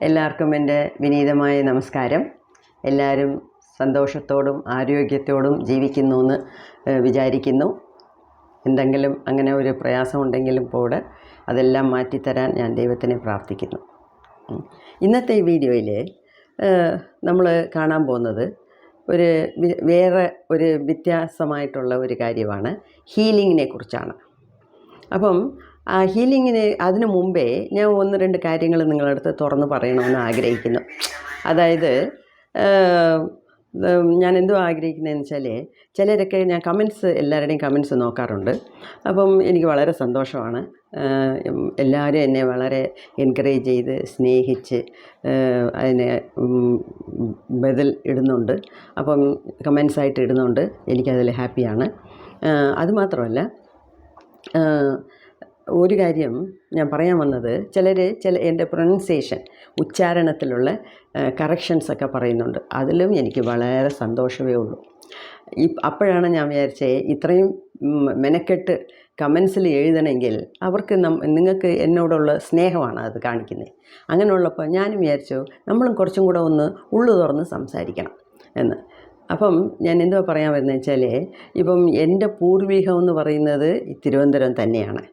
എല്ലാവർക്കും എൻ്റെ വിനീതമായ നമസ്കാരം. എല്ലാവരും സന്തോഷത്തോടും ആരോഗ്യത്തോടും ജീവിക്കുന്നു എന്ന് വിചാരിക്കുന്നു. എന്തെങ്കിലും അങ്ങനെ ഒരു പ്രയാസമുണ്ടെങ്കിലും കൂടെ അതെല്ലാം മാറ്റിത്തരാൻ ഞാൻ ദൈവത്തിനെ പ്രാർത്ഥിക്കുന്നു. ഇന്നത്തെ ഈ വീഡിയോയിൽ നമ്മൾ കാണാൻ പോകുന്നത് വേറെ ഒരു വ്യത്യാസമായിട്ടുള്ള ഒരു കാര്യമാണ്, ഹീലിങ്ങിനെ കുറിച്ചാണ്. അപ്പം ആ ഹീലിങ്ങിന് അതിനു മുമ്പേ ഞാൻ ഒന്ന് രണ്ട് കാര്യങ്ങൾ നിങ്ങളുടെ അടുത്ത് തുറന്ന് പറയണമെന്ന് ആഗ്രഹിക്കുന്നു. അതായത് ഞാൻ എന്തോ ആഗ്രഹിക്കുന്നതെന്ന് വെച്ചാൽ, ചിലരൊക്കെ ഞാൻ എല്ലാവരുടെയും കമൻസ് നോക്കാറുണ്ട്. അപ്പം എനിക്ക് വളരെ സന്തോഷമാണ്. എല്ലാവരും എന്നെ വളരെ എൻകറേജ് ചെയ്ത് സ്നേഹിച്ച് അതിനെ ബദൽ ഇടുന്നുണ്ട്. അപ്പം കമൻസായിട്ട് ഇടുന്നുണ്ട്. എനിക്കതിൽ ഹാപ്പിയാണ്. അതുമാത്രമല്ല, ഒരു കാര്യം ഞാൻ പറയാൻ വന്നത്, എൻ്റെ പ്രൊനൗൺസിയേഷൻ ഉച്ചാരണത്തിലുള്ള കറക്ഷൻസൊക്കെ പറയുന്നുണ്ട്. അതിലും എനിക്ക് വളരെ സന്തോഷമേ ഉള്ളൂ. അപ്പോഴാണ് ഞാൻ വിചാരിച്ചത്, ഇത്രയും മെനക്കെട്ട് കമൻസിൽ എഴുതണമെങ്കിൽ അവർക്ക് നിങ്ങൾക്ക് എന്നോടുള്ള സ്നേഹമാണ് അത് കാണിക്കുന്നത്. അങ്ങനെയുള്ളപ്പോൾ ഞാനും വിചാരിച്ചു, നമ്മളും കുറച്ചും കൂടെ ഒന്ന് ഉള്ളു തുറന്ന് സംസാരിക്കണം എന്ന്. അപ്പം ഞാൻ എന്തോ പറയാൻ വരുന്നത് വെച്ചാൽ, ഇപ്പം എൻ്റെ പൂർവികം എന്ന് പറയുന്നത് തിരുവനന്തപുരം തന്നെയാണ്.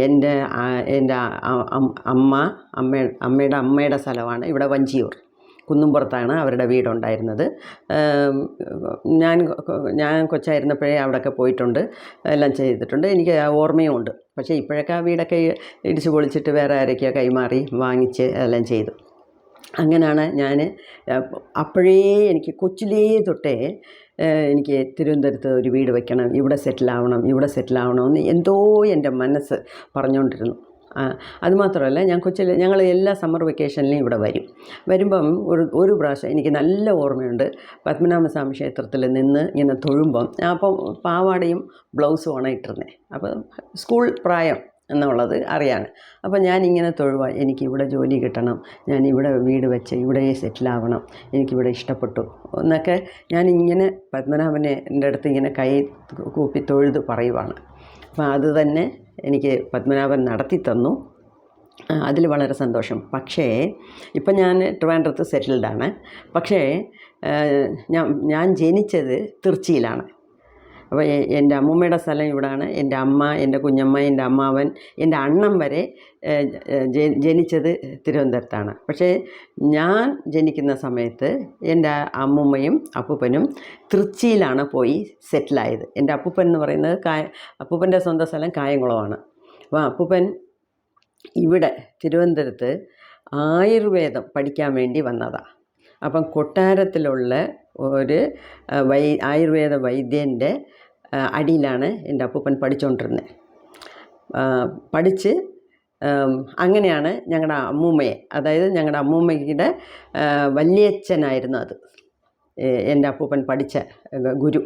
എൻ്റെ അമ്മയുടെ സ്ഥലമാണ് ഇവിടെ വഞ്ചിയൂർ, കുന്നുംപുറത്താണ് അവരുടെ വീടുണ്ടായിരുന്നത്. ഞാൻ കൊച്ചായിരുന്നപ്പോഴേ അവിടെയൊക്കെ പോയിട്ടുണ്ട്, എല്ലാം ചെയ്തിട്ടുണ്ട്. എനിക്ക് ഓർമ്മയും ഉണ്ട്. പക്ഷേ ഇപ്പോഴൊക്കെ ആ വീടൊക്കെ ഇടിച്ച് പൊളിച്ചിട്ട് വേറെ ആരൊക്കെയോ കൈമാറി വാങ്ങിച്ച് എല്ലാം ചെയ്തു. അങ്ങനെയാണ് ഞാൻ അപ്പോഴേ എനിക്ക് കൊച്ചിലേ തൊട്ടേ എനിക്ക് തിരുവനന്തപുരത്ത് ഒരു വീട് വയ്ക്കണം, ഇവിടെ സെറ്റിലാവണമെന്ന് എന്തോ എൻ്റെ മനസ്സ് പറഞ്ഞുകൊണ്ടിരുന്നു. അതുമാത്രമല്ല, ഞങ്ങൾ എല്ലാ സമ്മർ വെക്കേഷനിലും ഇവിടെ വരുമ്പം ഒരു പ്രാവശ്യം എനിക്ക് നല്ല ഓർമ്മയുണ്ട്. പത്മനാഭസ്വാമി ക്ഷേത്രത്തിൽ നിന്ന് ഇങ്ങനെ തൊഴുമ്പം, അപ്പം പാവാടയും ബ്ലൗസുമാണ് ഇട്ടിരുന്നത്. അപ്പം സ്കൂൾ പ്രായം എന്നുള്ളത് അറിയാണ്. അപ്പോൾ ഞാനിങ്ങനെ തൊഴുവാൻ, എനിക്കിവിടെ ജോലി കിട്ടണം, ഞാനിവിടെ വീട് വെച്ച് ഇവിടെ സെറ്റിലാവണം, എനിക്കിവിടെ ഇഷ്ടപ്പെട്ടു എന്നൊക്കെ ഞാനിങ്ങനെ പത്മനാഭനെ എൻ്റെ അടുത്ത് ഇങ്ങനെ കൈ കൂപ്പി തൊഴുത് പറയുവാണ്. അപ്പോൾ അത് തന്നെ എനിക്ക് പത്മനാഭൻ നടത്തി തന്നു. അതിൽ വളരെ സന്തോഷം. പക്ഷേ ഇപ്പം ഞാൻ ട്രിവാൻഡ്രത്ത് സെറ്റിൽഡാണ്. പക്ഷേ ഞാൻ ജനിച്ചത് തിരുച്ചിയിലാണ്. അപ്പോൾ എൻ്റെ അമ്മൂമ്മയുടെ സ്ഥലം ഇവിടെയാണ്. എൻ്റെ അമ്മ, എൻ്റെ കുഞ്ഞമ്മ, എൻ്റെ അമ്മാവൻ, എൻ്റെ അണ്ണൻ വരെ ജനിച്ചത് തിരുവനന്തപുരത്താണ്. പക്ഷേ ഞാൻ ജനിക്കുന്ന സമയത്ത് എൻ്റെ അമ്മൂമ്മയും അപ്പൂപ്പനും തിരുച്ചിയിലാണ് പോയി സെറ്റിലായത്. എൻ്റെ അപ്പൂപ്പൻ എന്ന് പറയുന്നത് അപ്പൂപ്പൻ്റെ സ്വന്തം സ്ഥലം കായംകുളമാണ്. അപ്പോൾ അപ്പൂപ്പൻ ഇവിടെ തിരുവനന്തപുരത്ത് ആയുർവേദം പഠിക്കാൻ വേണ്ടി വന്നതാണ്. അപ്പം കൊട്ടാരത്തിലുള്ള ഒരു ആയുർവേദ വൈദ്യൻ്റെ അടിയിലാണ് എൻ്റെ അപ്പൂപ്പൻ പഠിച്ചുകൊണ്ടിരുന്നത്. അങ്ങനെയാണ് ഞങ്ങളുടെ അമ്മൂമ്മയെ, അതായത് ഞങ്ങളുടെ അമ്മൂമ്മയുടെ വല്യച്ഛനായിരുന്നു അത് എൻ്റെ അപ്പൂപ്പൻ പഠിച്ച ഗുരു,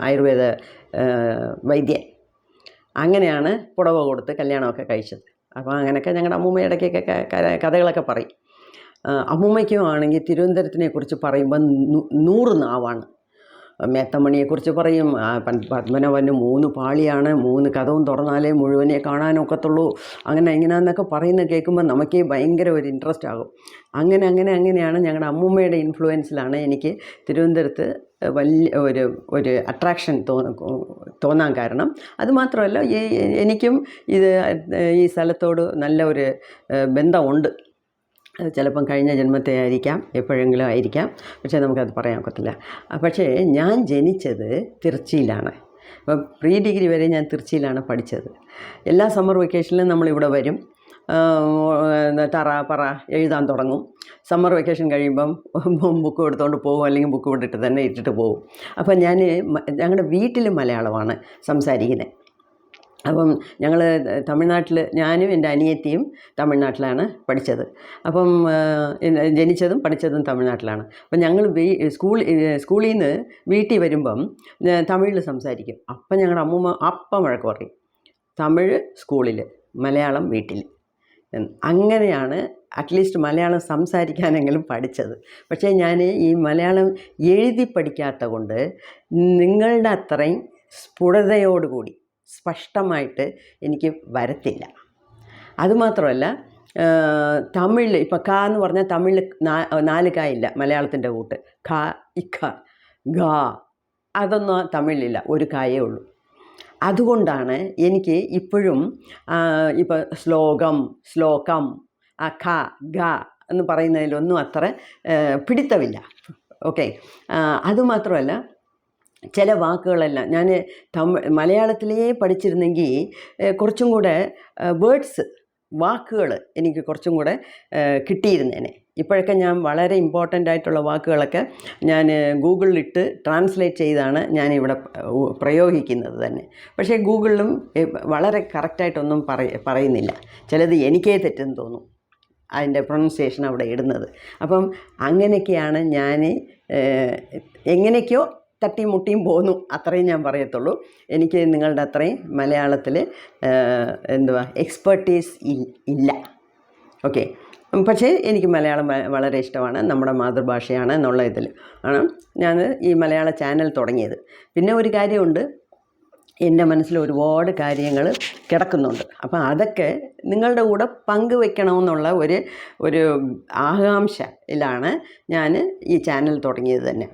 ആയുർവേദ വൈദ്യൻ. അങ്ങനെയാണ് പുടവ കൊടുത്ത് കല്യാണമൊക്കെ കഴിച്ചത്. അപ്പോൾ അങ്ങനെയൊക്കെ ഞങ്ങളുടെ അമ്മൂമ്മ ഇടയ്ക്കൊക്കെ കഥകളൊക്കെ പറയും. അമ്മൂമ്മയ്ക്കും ആണെങ്കിൽ തിരുവനന്തപുരത്തിനെ കുറിച്ച് പറയുമ്പോൾ 100 നാവാണ്. മേത്തമണിയെക്കുറിച്ച് പറയും, പത്മനാഭന് 3 പാളിയാണ്, 3 കഥവും തുറന്നാലേ മുഴുവനെ കാണാനൊക്കത്തുള്ളൂ, അങ്ങനെയാണെന്നൊക്കെ പറയുന്നത് കേൾക്കുമ്പോൾ നമുക്ക് ഭയങ്കര ഒരു ഇൻട്രസ്റ്റ് ആകും. അങ്ങനെയാണ് ഞങ്ങളുടെ അമ്മൂമ്മയുടെ ഇൻഫ്ലുവൻസിലാണ് എനിക്ക് തിരുവനന്തപുരത്ത് വലിയ ഒരു അട്രാക്ഷൻ തോന്നാൻ കാരണം. അതുമാത്രമല്ല, എനിക്കും ഈ സ്ഥലത്തോട് നല്ല ഒരു ബന്ധമുണ്ട്. അത് ചിലപ്പം കഴിഞ്ഞ ജന്മത്തെ ആയിരിക്കാം, എപ്പോഴെങ്കിലും ആയിരിക്കാം, പക്ഷേ നമുക്കത് പറയാൻ ഒക്കത്തില്ല. പക്ഷേ ഞാൻ ജനിച്ചത് തിരുച്ചിയിലാണ്. അപ്പം പ്രീ ഡിഗ്രി വരെ ഞാൻ തിരുച്ചിയിലാണ് പഠിച്ചത്. എല്ലാ സമ്മർ വെക്കേഷനിലും നമ്മളിവിടെ വരും, പറ എഴുതാൻ തുടങ്ങും. സമ്മർ വെക്കേഷൻ കഴിയുമ്പം ബുക്ക് എടുത്തുകൊണ്ട് പോകും, അല്ലെങ്കിൽ ബുക്ക് കൊണ്ടിട്ട് തന്നെ ഇട്ടിട്ട് പോകും. അപ്പം ഞങ്ങളുടെ വീട്ടിൽ മലയാളമാണ് സംസാരിക്കുന്നത്. അപ്പം ഞങ്ങൾ തമിഴ്നാട്ടിൽ, ഞാനും എൻ്റെ അനിയത്തിയും തമിഴ്നാട്ടിലാണ് പഠിച്ചത്. അപ്പം ജനിച്ചതും പഠിച്ചതും തമിഴ്നാട്ടിലാണ്. അപ്പം ഞങ്ങൾ സ്കൂളിൽ നിന്ന് വീട്ടിൽ വരുമ്പം തമിഴിൽ സംസാരിക്കും. അപ്പം ഞങ്ങളുടെ അമ്മൂമ്മ വഴക്ക് പറയും, തമിഴ് സ്കൂളിൽ, മലയാളം വീട്ടിൽ. അങ്ങനെയാണ് അറ്റ്ലീസ്റ്റ് മലയാളം സംസാരിക്കാനെങ്കിലും പഠിച്ചത്. പക്ഷേ ഞാൻ ഈ മലയാളം എഴുതി പഠിക്കാത്ത കൊണ്ട് നിങ്ങളുടെ അത്രയും സ്ഫുടതയോടുകൂടി സ്പഷ്ടമായിട്ട് എനിക്ക് വരത്തില്ല. അതുമാത്രമല്ല, തമിഴിൽ ഇപ്പോൾ ക എന്ന് പറഞ്ഞാൽ തമിഴിൽ 4 ക ഇല്ല, മലയാളത്തിൻ്റെ കൂട്ട്. ഖ, ഇഖ, ഗ, അതൊന്നും തമിഴിലില്ല, ഒരു കായേ ഉള്ളൂ. അതുകൊണ്ടാണ് എനിക്ക് ഇപ്പോഴും ഇപ്പോൾ ശ്ലോകം ഖ ഗ എന്ന് പറയുന്നതിലൊന്നും അത്ര പിടിത്തമില്ല. ഓക്കെ. അതുമാത്രമല്ല, ചില വാക്കുകളെല്ലാം ഞാൻ മലയാളത്തിലേ പഠിച്ചിരുന്നെങ്കിൽ കുറച്ചും കൂടെ വാക്കുകൾ എനിക്ക് കുറച്ചും കൂടെ കിട്ടിയിരുന്നേനെ. ഇപ്പോഴൊക്കെ ഞാൻ വളരെ ഇമ്പോർട്ടൻ്റ് ആയിട്ടുള്ള വാക്കുകളൊക്കെ ഞാൻ ഗൂഗിളിലിട്ട് ട്രാൻസ്ലേറ്റ് ചെയ്താണ് ഞാനിവിടെ പ്രയോഗിക്കുന്നത് തന്നെ. പക്ഷേ ഗൂഗിളിലും വളരെ കറക്റ്റായിട്ടൊന്നും പറയുന്നില്ല. ചിലത് എനിക്കേ തെറ്റെന്ന് തോന്നും അതിൻ്റെ പ്രൊണൗൺസിയേഷൻ അവിടെ ഇടുന്നത്. അപ്പം അങ്ങനെയൊക്കെയാണ് ഞാൻ എങ്ങനെയൊക്കെയോ തട്ടിയും മുട്ടിയും പോന്നു, അത്രയും ഞാൻ പറയത്തുള്ളൂ. എനിക്ക് നിങ്ങളുടെ അത്രയും മലയാളത്തിൽ എക്സ്പെർട്ടീസ് ഇല്ല. ഓക്കെ. പക്ഷേ എനിക്ക് മലയാളം വളരെ ഇഷ്ടമാണ്, നമ്മുടെ മാതൃഭാഷയാണ് എന്നുള്ള ഇതിൽ ആണ് ഞാൻ ഈ മലയാള ചാനൽ തുടങ്ങിയത്. പിന്നെ ഒരു കാര്യമുണ്ട്, എൻ്റെ മനസ്സിൽ ഒരുപാട് കാര്യങ്ങൾ കിടക്കുന്നുണ്ട്. അപ്പം അതൊക്കെ നിങ്ങളുടെ കൂടെ പങ്കുവെക്കണമെന്നുള്ള ഒരു ആകാംക്ഷയിലാണ് ഞാൻ ഈ ചാനൽ തുടങ്ങിയത് തന്നെ.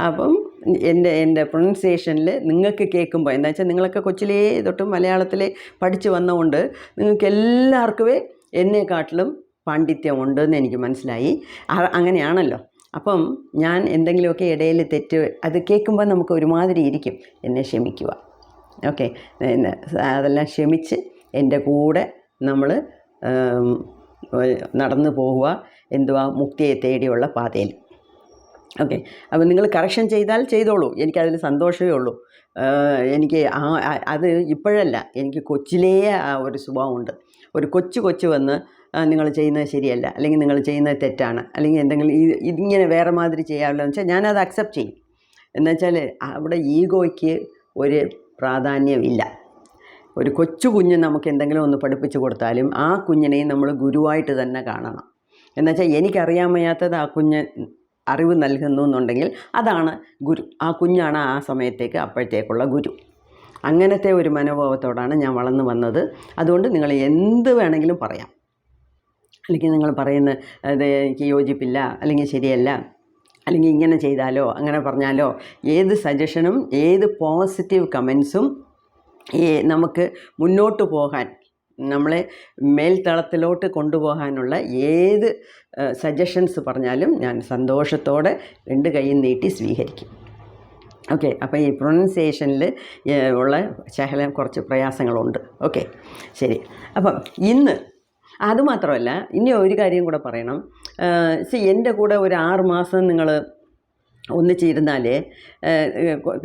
അപ്പം എൻ്റെ പ്രൊണൗൺസിയേഷനിൽ നിങ്ങൾക്ക് കേൾക്കുമ്പോൾ എന്താ വെച്ചാൽ നിങ്ങളൊക്കെ കൊച്ചിലേ തൊട്ട് മലയാളത്തിൽ പഠിച്ചു വന്നതുകൊണ്ട് നിങ്ങൾക്ക് എല്ലാവർക്കും എന്നെക്കാട്ടിലും പാണ്ഡിത്യമുണ്ടെന്ന് എനിക്ക് മനസ്സിലായി. അങ്ങനെയാണല്ലോ. അപ്പം ഞാൻ എന്തെങ്കിലുമൊക്കെ ഇടയിൽ തെറ്റ് അത് കേൾക്കുമ്പോൾ നമുക്ക് ഒരുമാതിരി ഇരിക്കും. എന്നെ ക്ഷമിക്കുക. ഓക്കെ. അതെല്ലാം ക്ഷമിച്ച് എൻ്റെ കൂടെ നമ്മൾ നടന്നു പോവുക, മുക്തിയെ തേടിയുള്ള പാതയിൽ. ഓക്കെ. അപ്പോൾ നിങ്ങൾ കറക്ഷൻ ചെയ്താൽ ചെയ്തോളൂ, എനിക്കതിൽ സന്തോഷമേ ഉള്ളൂ. എനിക്ക് അത് ഇപ്പോഴല്ല, എനിക്ക് കൊച്ചിലേ ആ ഒരു സ്വഭാവമുണ്ട്. ഒരു കൊച്ചു വന്ന് നിങ്ങൾ ചെയ്യുന്നത് ശരിയല്ല, അല്ലെങ്കിൽ നിങ്ങൾ ചെയ്യുന്നത് തെറ്റാണ്, അല്ലെങ്കിൽ എന്തെങ്കിലും ഇതിങ്ങനെ വേറെ മാതിരി ചെയ്യാമല്ലോ എന്ന് വെച്ചാൽ ഞാനത് അക്സെപ്റ്റ് ചെയ്യും. എന്നുവെച്ചാൽ അവിടെ ഈഗോയ്ക്ക് ഒരു പ്രാധാന്യമില്ല. ഒരു കുഞ്ഞ് നമുക്ക് എന്തെങ്കിലും ഒന്ന് പഠിപ്പിച്ചു കൊടുത്താലും ആ കുഞ്ഞിനെയും നമ്മൾ ഗുരുവായിട്ട് തന്നെ കാണണം. എന്നുവെച്ചാൽ എനിക്കറിയാൻ വയ്യാത്തത് ആ കുഞ്ഞ് അറിവ് നൽകുന്നു എന്നുണ്ടെങ്കിൽ അതാണ് ഗുരു. ആ കുഞ്ഞാണ് ആ സമയത്തേക്ക് അപ്പോഴത്തേക്കുള്ള ഗുരു. അങ്ങനത്തെ ഒരു മനോഭാവത്തോടാണ് ഞാൻ വളർന്നു വന്നത്. അതുകൊണ്ട് നിങ്ങൾ എന്ത് വേണമെങ്കിലും പറയാം, അല്ലെങ്കിൽ നിങ്ങൾ പറയുന്ന അത് എനിക്ക് യോജിപ്പില്ല, അല്ലെങ്കിൽ ശരിയല്ല, അല്ലെങ്കിൽ ഇങ്ങനെ ചെയ്താലോ അങ്ങനെ പറഞ്ഞാലോ, ഏത് സജഷനും ഏത് പോസിറ്റീവ് കമൻസും നമുക്ക് മുന്നോട്ട് പോകാൻ, നമ്മളെ മേൽത്തളത്തിലോട്ട് കൊണ്ടുപോകാനുള്ള ഏത് സജഷൻസ് പറഞ്ഞാലും ഞാൻ സന്തോഷത്തോടെ 2 കൈയും നീട്ടി സ്വീകരിക്കും. ഓക്കെ. അപ്പോൾ ഈ പ്രൊണൗൺസിയേഷനിൽ ഉള്ള ശകലം കുറച്ച് പ്രയാസങ്ങളുണ്ട്. ഓക്കെ, ശരി. അപ്പം ഇന്ന് അതുമാത്രമല്ല, ഇനി ഒരു കാര്യം കൂടെ പറയണം. എൻ്റെ കൂടെ ഒരു 6 മാസം നിങ്ങൾ ഒന്നിച്ചിരുന്നാൽ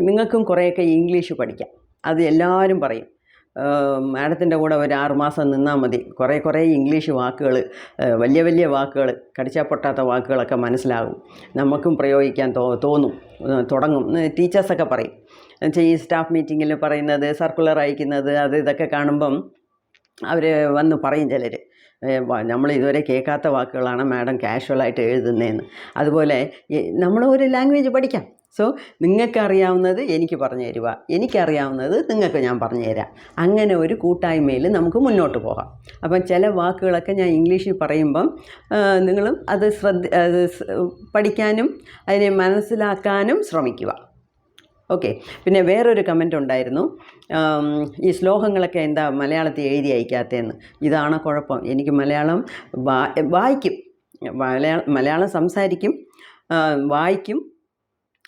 നിങ്ങൾക്കും കുറേയൊക്കെ ഇംഗ്ലീഷ് പഠിക്കാം. അത് എല്ലാവരും പറയും. മാഡത്തിൻ്റെ കൂടെ ഒരു 6 മാസം നിന്നാൽ മതി, കുറേ ഇംഗ്ലീഷ് വാക്കുകൾ, വലിയ വാക്കുകൾ, കടിച്ചാൽ പൊട്ടാത്ത വാക്കുകളൊക്കെ മനസ്സിലാകും, നമുക്കും പ്രയോഗിക്കാൻ തുടങ്ങും. ടീച്ചേഴ്സൊക്കെ പറയും. ഈ സ്റ്റാഫ് മീറ്റിങ്ങിൽ പറയുന്നത്, സർക്കുലർ അയക്കുന്നത്, ഇതൊക്കെ കാണുമ്പം അവർ വന്ന് പറയും ചിലർ, നമ്മൾ ഇതുവരെ കേൾക്കാത്ത വാക്കുകളാണ് മാഡം കാഷ്വലായിട്ട് എഴുതുന്നതെന്ന്. അതുപോലെ നമ്മൾ ഒരു ലാംഗ്വേജ് പഠിക്കാം. സോ നിങ്ങൾക്കറിയാവുന്നത് എനിക്ക് പറഞ്ഞു തരിക, എനിക്കറിയാവുന്നത് നിങ്ങൾക്ക് ഞാൻ പറഞ്ഞു തരാം. അങ്ങനെ ഒരു കൂട്ടായ്മയിൽ നമുക്ക് മുന്നോട്ട് പോകാം. അപ്പം ചില വാക്കുകളൊക്കെ ഞാൻ ഇംഗ്ലീഷിൽ പറയുമ്പം നിങ്ങളും അത് പഠിക്കാനും അതിനെ മനസ്സിലാക്കാനും ശ്രമിക്കുക. ഓക്കെ. പിന്നെ വേറൊരു കമൻ്റ് ഉണ്ടായിരുന്നു, ഈ ശ്ലോകങ്ങളൊക്കെ എന്താ മലയാളത്തിൽ എഴുതി അയക്കാത്തതെന്ന്. ഇതാണ് കുഴപ്പം. എനിക്ക് മലയാളം വായിക്കും, മലയാളം സംസാരിക്കും, വായിക്കും.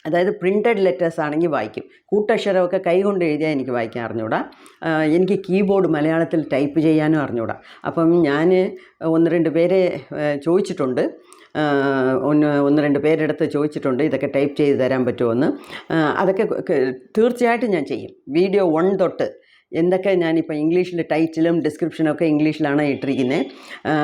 അതായത് പ്രിൻ്റഡ് ലെറ്റേഴ്സ് ആണെങ്കിൽ വായിക്കും. കൂട്ടക്ഷരമൊക്കെ കൈകൊണ്ട് എഴുതിയാൽ എനിക്ക് വായിക്കാൻ അറിഞ്ഞൂടാ. എനിക്ക് കീബോർഡ് മലയാളത്തിൽ ടൈപ്പ് ചെയ്യാനും അറിഞ്ഞൂടാ. അപ്പം ഞാൻ 1-2 പേരെ ചോദിച്ചിട്ടുണ്ട്, 1-2 പേരെടുത്ത് ചോദിച്ചിട്ടുണ്ട് ഇതൊക്കെ ടൈപ്പ് ചെയ്ത് തരാൻ പറ്റുമോയെന്ന്. അതൊക്കെ തീർച്ചയായിട്ടും ഞാൻ ചെയ്യും. വീഡിയോ 1 തൊട്ട് എന്തൊക്കെ ഞാനിപ്പോൾ ഇംഗ്ലീഷിൽ ടൈറ്റിലും ഡിസ്ക്രിപ്ഷനും ഒക്കെ ഇംഗ്ലീഷിലാണ് ഇട്ടിരിക്കുന്നത്.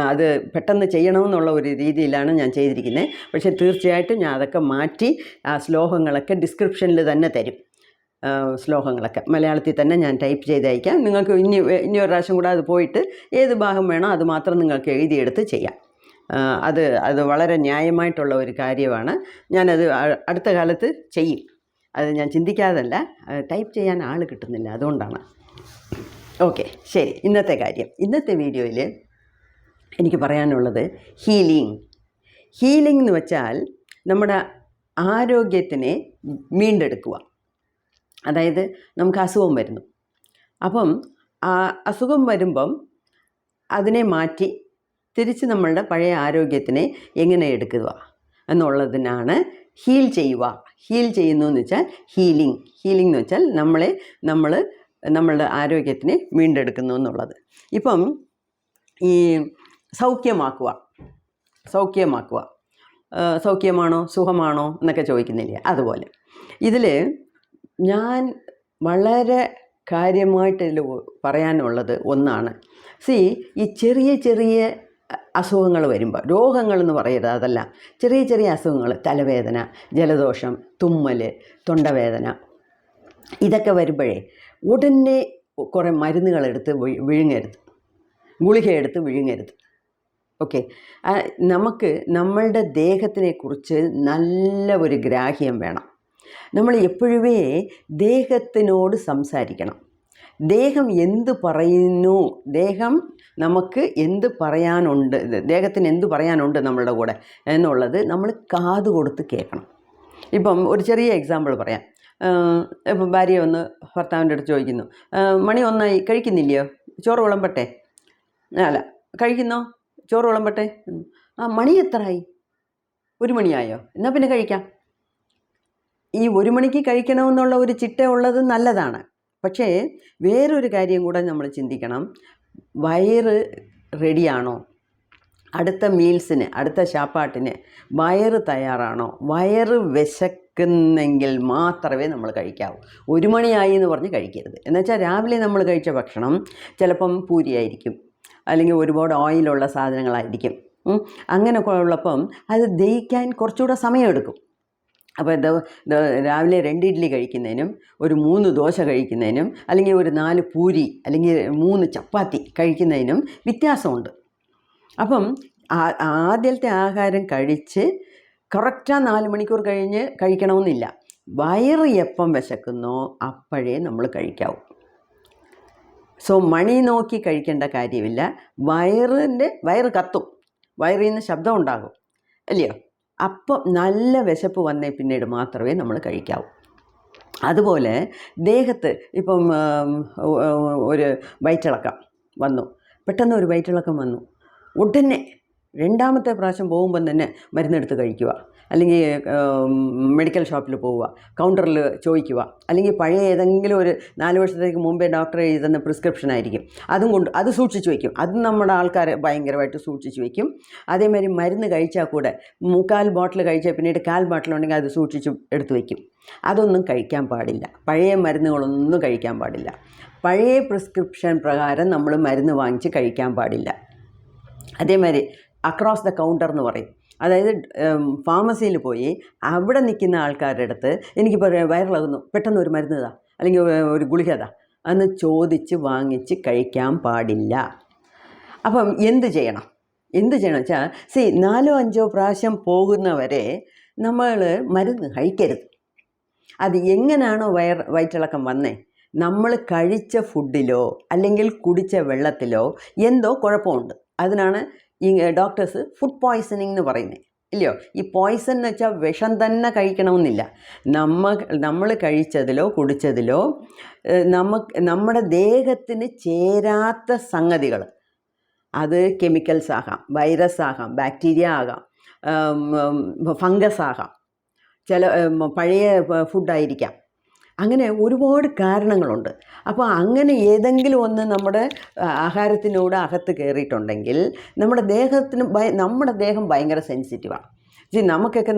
അത് പെട്ടെന്ന് ചെയ്യണമെന്നുള്ള ഒരു രീതിയിലാണ് ഞാൻ ചെയ്തിരിക്കുന്നത്. പക്ഷേ തീർച്ചയായിട്ടും ഞാൻ അതൊക്കെ മാറ്റി ആ ശ്ലോകങ്ങളൊക്കെ ഡിസ്ക്രിപ്ഷനിൽ തന്നെ തരും. ശ്ലോകങ്ങളൊക്കെ മലയാളത്തിൽ തന്നെ ഞാൻ ടൈപ്പ് ചെയ്ത് അയക്കാം. നിങ്ങൾക്ക് ഇനി ഒരു പ്രാവശ്യം കൂടെ അത് പോയിട്ട് ഏത് ഭാഗം വേണോ അത് മാത്രം നിങ്ങൾക്ക് എഴുതിയെടുത്ത് ചെയ്യാം. അത് വളരെ ന്യായമായിട്ടുള്ള ഒരു കാര്യമാണ്. ഞാനത് അടുത്ത കാലത്ത് ചെയ്യും. അത് ഞാൻ ചിന്തിക്കാതല്ല, ടൈപ്പ് ചെയ്യാൻ ആൾ കിട്ടുന്നില്ല, അതുകൊണ്ടാണ്. ഓക്കെ, ശരി. ഇന്നത്തെ വീഡിയോയിൽ എനിക്ക് പറയാനുള്ളത് ഹീലിംഗ് എന്ന് വെച്ചാൽ നമ്മുടെ ആരോഗ്യത്തിനെ വീണ്ടെടുക്കുക. അതായത് നമുക്ക് അസുഖം വരുന്നു, അപ്പം ആ അസുഖം വരുമ്പം അതിനെ മാറ്റി തിരിച്ച് നമ്മളുടെ പഴയ ആരോഗ്യത്തിനെ എങ്ങനെ എടുക്കുക എന്നുള്ളതിനാണ് ഹീൽ ചെയ്യുന്നു എന്ന് വെച്ചാൽ ഹീലിംഗ് എന്ന് വെച്ചാൽ നമ്മളുടെ ആരോഗ്യത്തിനെ വീണ്ടെടുക്കുന്നു എന്നുള്ളത്. ഇപ്പം ഈ സൗഖ്യമാക്കുക സൗഖ്യമാണോ സുഖമാണോ എന്നൊക്കെ ചോദിക്കുന്നില്ലേ, അതുപോലെ ഇതിൽ ഞാൻ വളരെ കാര്യമായിട്ട് ഇതിൽ പറയാനുള്ളത് ഒന്നാണ്, ഈ ചെറിയ അസുഖങ്ങൾ വരുമ്പോൾ, രോഗങ്ങളെന്ന് പറയരുത്, അതല്ല, ചെറിയ അസുഖങ്ങൾ, തലവേദന, ജലദോഷം, തുമ്മൽ, തൊണ്ടവേദന, ഇതൊക്കെ വരുമ്പോഴേ ഉടനെ കുറേ മരുന്നുകളെടുത്ത് വിഴുങ്ങരുത്, ഗുളികയെടുത്ത് വിഴുങ്ങരുത്. ഓക്കെ, നമുക്ക് നമ്മളുടെ ദേഹത്തിനെക്കുറിച്ച് നല്ല ഒരു ഗ്രാഹ്യം വേണം. നമ്മൾ എപ്പോഴുമേ ദേഹത്തിനോട് സംസാരിക്കണം. ദേഹം എന്ത് പറയുന്നു, ദേഹം നമുക്ക് എന്ത് പറയാനുണ്ട്, ദേഹത്തിന് എന്ത് പറയാനുണ്ട് നമ്മളുടെ കൂടെ എന്നുള്ളത് നമ്മൾ കാത് കൊടുത്ത് കേൾക്കണം. ഇപ്പം ഒരു ചെറിയ എക്സാമ്പിൾ പറയാം. ഇപ്പം ഭാര്യ ഒന്ന് ഭർത്താവിൻ്റെ അടുത്ത് ചോദിക്കുന്നു, മണി 1 കഴിക്കുന്നില്ലയോ, ചോറ് വിളമ്പട്ടെ? അല്ല, കഴിക്കുന്നോ, ചോറ് വിളമ്പട്ടെ? മണി എത്രയായി? 1 മണിയായോ? എന്നാൽ പിന്നെ കഴിക്കാം. ഈ 1 മണിക്ക് കഴിക്കണമെന്നുള്ള ഒരു ചിട്ട ഉള്ളത് നല്ലതാണ്. പക്ഷേ വേറൊരു കാര്യം കൂടെ നമ്മൾ ചിന്തിക്കണം, വയറ് റെഡിയാണോ, അടുത്ത മീൽസിന്, അടുത്ത ശാപ്പാട്ടിന് വയറ് തയ്യാറാണോ? വയറ് വിശക്കുന്നെങ്കിൽ മാത്രമേ നമ്മൾ കഴിക്കാവൂ. 1 മണിയായി എന്ന് പറഞ്ഞ് കഴിക്കരുത്. എന്നുവെച്ചാൽ രാവിലെ നമ്മൾ കഴിച്ച ഭക്ഷണം ചിലപ്പം പൂരിയായിരിക്കും, അല്ലെങ്കിൽ ഒരുപാട് ഓയിലുള്ള സാധനങ്ങളായിരിക്കും. അങ്ങനെയൊക്കെ ഉള്ളപ്പം അത് ദഹിക്കാൻ കുറച്ചുകൂടെ സമയമെടുക്കും. അപ്പോൾ രാവിലെ 2 ഇഡ്ഡലി കഴിക്കുന്നതിനും ഒരു 3 ദോശ കഴിക്കുന്നതിനും അല്ലെങ്കിൽ ഒരു 4 പൂരി അല്ലെങ്കിൽ 3 ചപ്പാത്തി കഴിക്കുന്നതിനും വ്യത്യാസമുണ്ട്. അപ്പം ആദ്യത്തെ ആഹാരം കഴിച്ച് കറക്റ്റാ 4 മണിക്കൂർ കഴിഞ്ഞ് കഴിക്കണമെന്നില്ല. വയറ് എപ്പം വിശക്കുന്നോ അപ്പോഴേ നമ്മൾ കഴിക്കാവൂ. മണി നോക്കി കഴിക്കേണ്ട കാര്യമില്ല. വയറ് കത്തും, വയറിൽ നിന്ന് ശബ്ദം ഉണ്ടാകും, അല്ലയോ? അപ്പം നല്ല വിശപ്പ് വന്നേ പിന്നീട് മാത്രമേ നമ്മൾ കഴിക്കാവൂ. അതുപോലെ ദേഹത്ത് ഇപ്പം ഒരു വയറ്റിളക്കം വന്നു, പെട്ടെന്ന് ഒരു വയറ്റിളക്കം വന്നു, ഉടനെ 2ാമത്തെ പ്രാവശ്യം പോകുമ്പം തന്നെ മരുന്നെടുത്ത് കഴിക്കുക, അല്ലെങ്കിൽ മെഡിക്കൽ ഷോപ്പിൽ പോവുക, കൗണ്ടറിൽ ചോദിക്കുക, അല്ലെങ്കിൽ പഴയ ഏതെങ്കിലും ഒരു 4 വർഷത്തേക്ക് മുമ്പേ ഡോക്ടർ എഴുതുന്ന പ്രിസ്ക്രിപ്ഷൻ ആയിരിക്കും, അത് സൂക്ഷിച്ച് വയ്ക്കും. അത് നമ്മുടെ ആൾക്കാർ ഭയങ്കരമായിട്ട് സൂക്ഷിച്ച് വയ്ക്കും. അതേമാതിരി മരുന്ന് കഴിച്ചാൽ കൂടെ 3/4 ബോട്ടിൽ കഴിച്ചാൽ പിന്നീട് 1/4 ബോട്ടിലുണ്ടെങ്കിൽ അത് സൂക്ഷിച്ച് എടുത്ത് വയ്ക്കും. അതൊന്നും കഴിക്കാൻ പാടില്ല. പഴയ മരുന്നുകളൊന്നും കഴിക്കാൻ പാടില്ല. പഴയ പ്രിസ്ക്രിപ്ഷൻ പ്രകാരം നമ്മൾ മരുന്ന് വാങ്ങിച്ച് കഴിക്കാൻ പാടില്ല. അതേമാതിരി അക്രോസ് ദ കൗണ്ടർ എന്ന് പറയും. അതായത് ഫാർമസിയിൽ പോയി അവിടെ നിൽക്കുന്ന ആൾക്കാരുടെ അടുത്ത് എനിക്ക് വയറിളകുന്നു, പെട്ടെന്ന് ഒരു മരുന്ന് താ, അല്ലെങ്കിൽ ഒരു ഗുളിക താ എന്ന് ചോദിച്ച് വാങ്ങിച്ച് കഴിക്കാൻ പാടില്ല. അപ്പം എന്ത് ചെയ്യണം വെച്ചാൽ 4-5 പ്രാവശ്യം പോകുന്നവരെ നമ്മൾ മരുന്ന് കഴിക്കരുത്. അത് എങ്ങനെയാണോ വയറ്റിളക്കം വന്നേ, നമ്മൾ കഴിച്ച ഫുഡിലോ അല്ലെങ്കിൽ കുടിച്ച വെള്ളത്തിലോ എന്തോ കുഴപ്പമുണ്ട്. അതിനാണ് ഈ ഡോക്ടേഴ്സ് ഫുഡ് പോയ്സണിങ് എന്ന് പറയുന്നത്, ഇല്ലയോ? ഈ പോയ്സൺ എന്ന് വെച്ചാൽ വിഷം തന്നെ കഴിക്കണമെന്നില്ല. നമ്മൾ കഴിച്ചതിലോ കുടിച്ചതിലോ നമ്മുടെ ദേഹത്തിന് ചേരാത്ത സംഗതികൾ, അത് കെമിക്കൽസ് ആകാം, വൈറസ് ആകാം, ബാക്ടീരിയ ആകാം, ഫംഗസ് ആകാം, പഴയ ഫുഡായിരിക്കാം, അങ്ങനെ ഒരുപാട് കാരണങ്ങളുണ്ട്. അപ്പോൾ അങ്ങനെ ഏതെങ്കിലും ഒന്ന് നമ്മുടെ ആഹാരത്തിനോട് അകത്ത് കയറിയിട്ടുണ്ടെങ്കിൽ നമ്മുടെ ദേഹം ഭയങ്കര സെൻസിറ്റീവാണ്.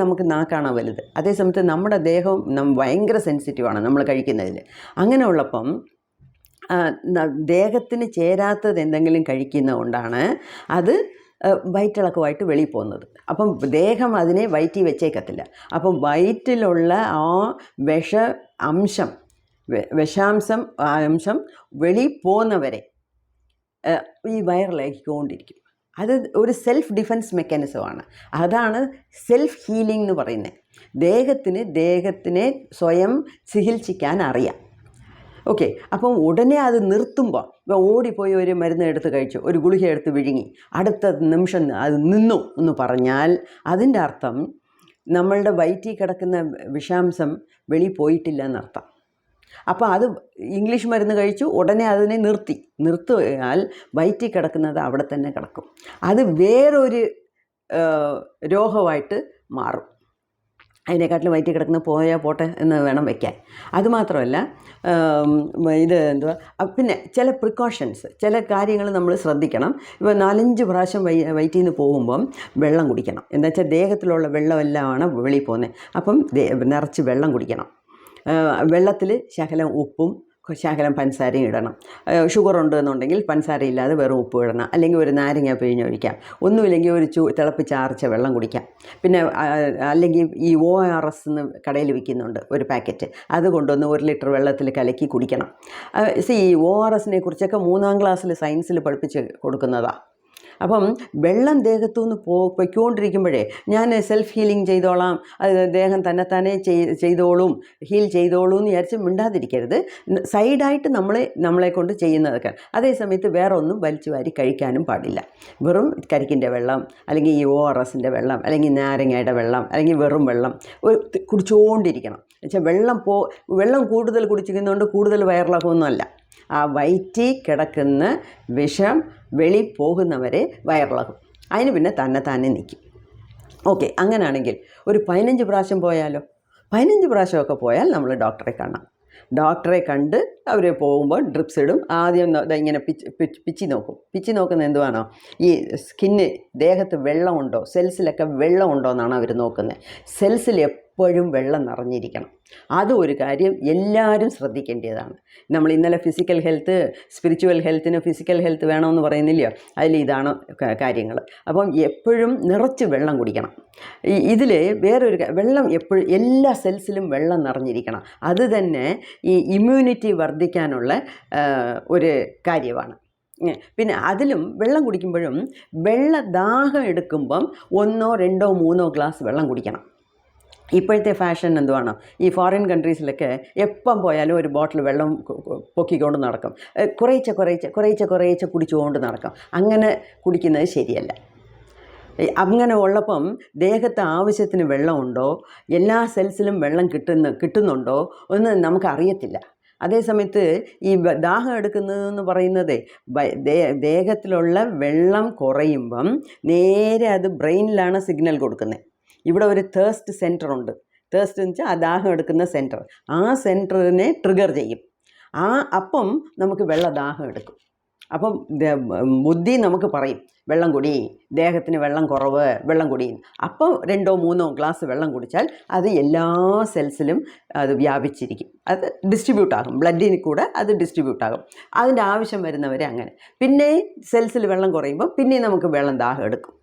നമുക്ക് നാക്കാണ് വലുത്, അതേസമയത്ത് നമ്മുടെ ദേഹം ഭയങ്കര സെൻസിറ്റീവാണ് നമ്മൾ കഴിക്കുന്നതിൽ. അങ്ങനെയുള്ളപ്പം ദേഹത്തിന് ചേരാത്തത് എന്തെങ്കിലും കഴിക്കുന്നതുകൊണ്ടാണ് അത് വയറ്റിളക്കമായിട്ട് വെളിയിൽ പോകുന്നത്. അപ്പം ദേഹം അതിനെ വയറ്റിൽ വെച്ചേക്കത്തില്ല. അപ്പം വയറ്റിലുള്ള ആ വിഷാംശം വെളിയിൽ പോകുന്നവരെ ഈ വയറിളക്കിക്കൊണ്ടിരിക്കും. അത് ഒരു സെൽഫ് ഡിഫെൻസ് മെക്കാനിസമാണ്. അതാണ് സെൽഫ് ഹീലിംഗ് എന്ന് പറയുന്നത്. ദേഹത്തിനെ സ്വയം ചികിത്സിക്കാൻ അറിയാം. ഓക്കെ. അപ്പം ഉടനെ അത് നിർത്തുമ്പോൾ, ഇപ്പോൾ ഓടിപ്പോയി ഒരു മരുന്ന് എടുത്ത് കഴിച്ചു, ഒരു ഗുളിക എടുത്ത് വിഴുങ്ങി, അടുത്ത നിമിഷം അത് നിന്നു എന്ന് പറഞ്ഞാൽ അതിൻ്റെ അർത്ഥം നമ്മളുടെ വയറ്റിൽ കിടക്കുന്ന വിഷാംശം വെളിയിൽ പോയിട്ടില്ല എന്നർത്ഥം. അപ്പോൾ അത് ഇംഗ്ലീഷ് മരുന്ന് കഴിച്ചു, ഉടനെ അതിനെ നിർത്തിയാൽ വയറ്റിൽ കിടക്കുന്നത് അവിടെ തന്നെ കിടക്കും. അത് വേറൊരു രോഗമായിട്ട് മാറും. അതിനെക്കാട്ടിലും വയറ്റിൽ കിടക്കുന്ന പോയാൽ പോട്ടെ എന്ന് വേണം വയ്ക്കാൻ. അതുമാത്രമല്ല ഇത് എന്തുവാ, പിന്നെ ചില പ്രിക്കോഷൻസ്, ചില കാര്യങ്ങൾ നമ്മൾ ശ്രദ്ധിക്കണം. ഇപ്പോൾ 4-5 പ്രാവശ്യം വയറ്റിൽ നിന്ന് പോകുമ്പം വെള്ളം കുടിക്കണം. എന്താ വെച്ചാൽ ദേഹത്തിലുള്ള വെള്ളമെല്ലാമാണ് വെളിയിൽ പോകുന്നത്. അപ്പം നിറച്ച് വെള്ളം കുടിക്കണം. വെള്ളത്തിൽ ശകലം ഉപ്പും ശകലം പഞ്ചസാരയും ഇടണം. ഷുഗർ ഉണ്ടെന്നുണ്ടെങ്കിൽ പഞ്ചസാര ഇല്ലാതെ വെറും ഉപ്പ് ഇടണം. അല്ലെങ്കിൽ ഒരു നാരങ്ങ പിഴിഞ്ഞൊഴിക്കാം. ഒന്നുമില്ലെങ്കിൽ ഒരു തിളപ്പിച്ചാറിച്ച വെള്ളം കുടിക്കാം. പിന്നെ അല്ലെങ്കിൽ ഈ ORS എന്ന് കടയിൽ വിൽക്കുന്നുണ്ട് ഒരു പാക്കറ്റ്, അത് കൊണ്ടുവന്ന് 1 ലിറ്റർ വെള്ളത്തിൽ കലക്കി കുടിക്കണം. ഈ ORSനെ കുറിച്ചൊക്കെ 3ാം ക്ലാസ്സിൽ സയൻസിൽ പഠിപ്പിച്ച് കൊടുക്കുന്നതാണ്. അപ്പം വെള്ളം ദേഹത്തു നിന്ന് പൊയ്ക്കൊണ്ടിരിക്കുമ്പോഴേ ഞാൻ സെൽഫ് ഹീലിംഗ് ചെയ്തോളാം, അത് ദേഹം തന്നെത്താനെ ചെയ്തോളും, ഹീൽ ചെയ്തോളൂ എന്ന് വിചാരിച്ച് മിണ്ടാതിരിക്കരുത്. സൈഡായിട്ട് നമ്മളെ കൊണ്ട് ചെയ്യുന്നതൊക്കെ. അതേ സമയത്ത് വേറെ ഒന്നും വലിച്ചു വാരി കഴിക്കാനും പാടില്ല. വെറും കരിക്കിൻ്റെ വെള്ളം, അല്ലെങ്കിൽ ഈ ORSൻ്റെ വെള്ളം, അല്ലെങ്കിൽ നാരങ്ങയുടെ വെള്ളം, അല്ലെങ്കിൽ വെറും വെള്ളം കുടിച്ചുകൊണ്ടിരിക്കണം. എന്നുവെച്ചാൽ വെള്ളം കൂടുതൽ കുടിച്ചിരിക്കുന്നതുകൊണ്ട് കൂടുതൽ വയറിളക്കമൊന്നുമല്ല. ആ വയറ്റിൽ കിടക്കുന്ന വിഷം വെളി പോകുന്നവരെ വയറിളകും. അതിന് പിന്നെ തന്നെ നിൽക്കും. ഓക്കെ. അങ്ങനെയാണെങ്കിൽ ഒരു 15 പ്രാവശ്യം പോയാലോ? 15 പ്രാവശ്യമൊക്കെ പോയാൽ നമ്മൾ ഡോക്ടറെ കാണാം. ഡോക്ടറെ കണ്ട് അവർ പോകുമ്പോൾ ഡ്രിപ്സ് ഇടും. ആദ്യം ഇങ്ങനെ പിച്ചി നോക്കും. പിച്ചി നോക്കുന്നത് എന്തുവാണോ, ഈ സ്കിന്ന് ദേഹത്ത് വെള്ളമുണ്ടോ, സെൽസിലൊക്കെ വെള്ളമുണ്ടോ എന്നാണ് അവർ നോക്കുന്നത്. സെൽസിൽ എപ്പോഴും വെള്ളം നിറഞ്ഞിരിക്കണം. അതും ഒരു കാര്യം എല്ലാവരും ശ്രദ്ധിക്കേണ്ടതാണ്. നമ്മൾ ഇന്നലെ ഫിസിക്കൽ ഹെൽത്ത്, സ്പിരിച്വൽ ഹെൽത്തിന് ഫിസിക്കൽ ഹെൽത്ത് വേണമെന്ന് പറയുന്നില്ലയോ, അതിൽ ഇതാണ് കാര്യങ്ങൾ. അപ്പം എപ്പോഴും നിറച്ച് വെള്ളം കുടിക്കണം. ഇതിൽ വേറൊരു വെള്ളം എപ്പോഴും എല്ലാ സെൽസിലും വെള്ളം നിറഞ്ഞിരിക്കണം. അത് തന്നെ ഈ ഇമ്മ്യൂണിറ്റി വർദ്ധിക്കാനുള്ള ഒരു കാര്യമാണ്. പിന്നെ അതിലും വെള്ളം കുടിക്കുമ്പോഴും ദാഹം എടുക്കുമ്പം 1, 2, 3 ഗ്ലാസ് വെള്ളം കുടിക്കണം. ഇപ്പോഴത്തെ ഫാഷൻ എന്തുവാണോ, ഈ ഫോറിൻ കൺട്രീസിലൊക്കെ എപ്പം പോയാലും ഒരു ബോട്ടിൽ വെള്ളം പൊക്കിക്കൊണ്ട് നടക്കും. കുറേശ്ശെ കുടിച്ചുകൊണ്ട് നടക്കും. അങ്ങനെ കുടിക്കുന്നത് ശരിയല്ല. അങ്ങനെ ഉള്ളപ്പം ദേഹത്ത് ആവശ്യത്തിന് വെള്ളമുണ്ടോ, എല്ലാ സെൽസിലും വെള്ളം കിട്ടുന്നുണ്ടോ എന്ന് നമുക്കറിയത്തില്ല. അതേസമയത്ത് ഈ ദാഹം എടുക്കുന്നതെന്ന് പറയുന്നത് ദേഹത്തിലുള്ള വെള്ളം കുറയുമ്പം നേരെ അത് ബ്രെയിനിലാണ് സിഗ്നൽ കൊടുക്കുന്നത്. ഇവിടെ ഒരു തേഴ്സ്റ്റ് സെൻറ്റർ ഉണ്ട്. തേഴ്സ്റ്റ് എന്ന് വെച്ചാൽ ആ ദാഹം എടുക്കുന്ന സെൻറ്റർ. ആ സെൻറ്ററിനെ ട്രിഗർ ചെയ്യും. അപ്പം നമുക്ക് ദാഹം എടുക്കും. അപ്പം ബുദ്ധി നമുക്ക് പറയും വെള്ളം കുടി, ദേഹത്തിന് വെള്ളം കുറവ്, വെള്ളം കുടി. അപ്പം 2, 3 ഗ്ലാസ് വെള്ളം കുടിച്ചാൽ അത് എല്ലാ സെൽസിലും അത് വ്യാപിച്ചിരിക്കും. അത് ഡിസ്ട്രിബ്യൂട്ടാകും. ബ്ലഡിൽ കൂടെ അത് ഡിസ്ട്രിബ്യൂട്ടാകും. അതിൻ്റെ ആവശ്യം വരുന്നവരെ അങ്ങനെ. പിന്നെ സെൽസിൽ വെള്ളം കുറയുമ്പോൾ പിന്നെ നമുക്ക് ദാഹം എടുക്കും.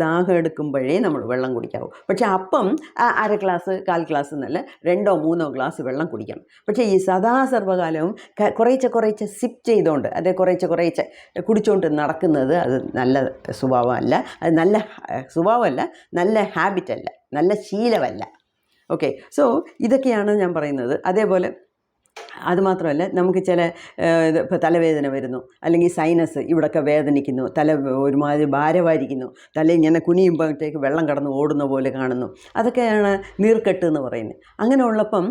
ദാഹം എടുക്കുമ്പോഴേ നമ്മൾ വെള്ളം കുടിക്കാവൂ. പക്ഷേ അപ്പം 1/2 ഗ്ലാസ് 1/4 ഗ്ലാസ് എന്നല്ല, 2, 3 ഗ്ലാസ് വെള്ളം കുടിക്കണം. പക്ഷേ ഈ സദാസർവകാലവും കുറേശ്ശെ സിപ്പ് ചെയ്തുകൊണ്ട്, അതേ കുറേശ്ശെ കുടിച്ചുകൊണ്ട് നടക്കുന്നത് അത് നല്ല സ്വഭാവമല്ല. അത് നല്ല സ്വഭാവമല്ല, നല്ല ഹാബിറ്റല്ല, നല്ല ശീലമല്ല. ഓക്കെ. സോ ഇതൊക്കെയാണ് ഞാൻ പറയുന്നത്. അതേപോലെ അതുമാത്രമല്ല, നമുക്ക് ചില ഇപ്പോൾ തലവേദന വരുന്നു, അല്ലെങ്കിൽ സൈനസ് ഇവിടെയൊക്കെ വേദനിക്കുന്നു, തല ഒരുമാതിരി ഭാരമായിരിക്കുന്നു, തല ഇങ്ങനെ കുനിയുമ്പോഴത്തേക്ക് വെള്ളം കടന്ന് ഓടുന്ന പോലെ കാണുന്നു, അതൊക്കെയാണ് നീർക്കെട്ട് എന്ന് പറയുന്നത്. അങ്ങനെ ഉള്ളപ്പം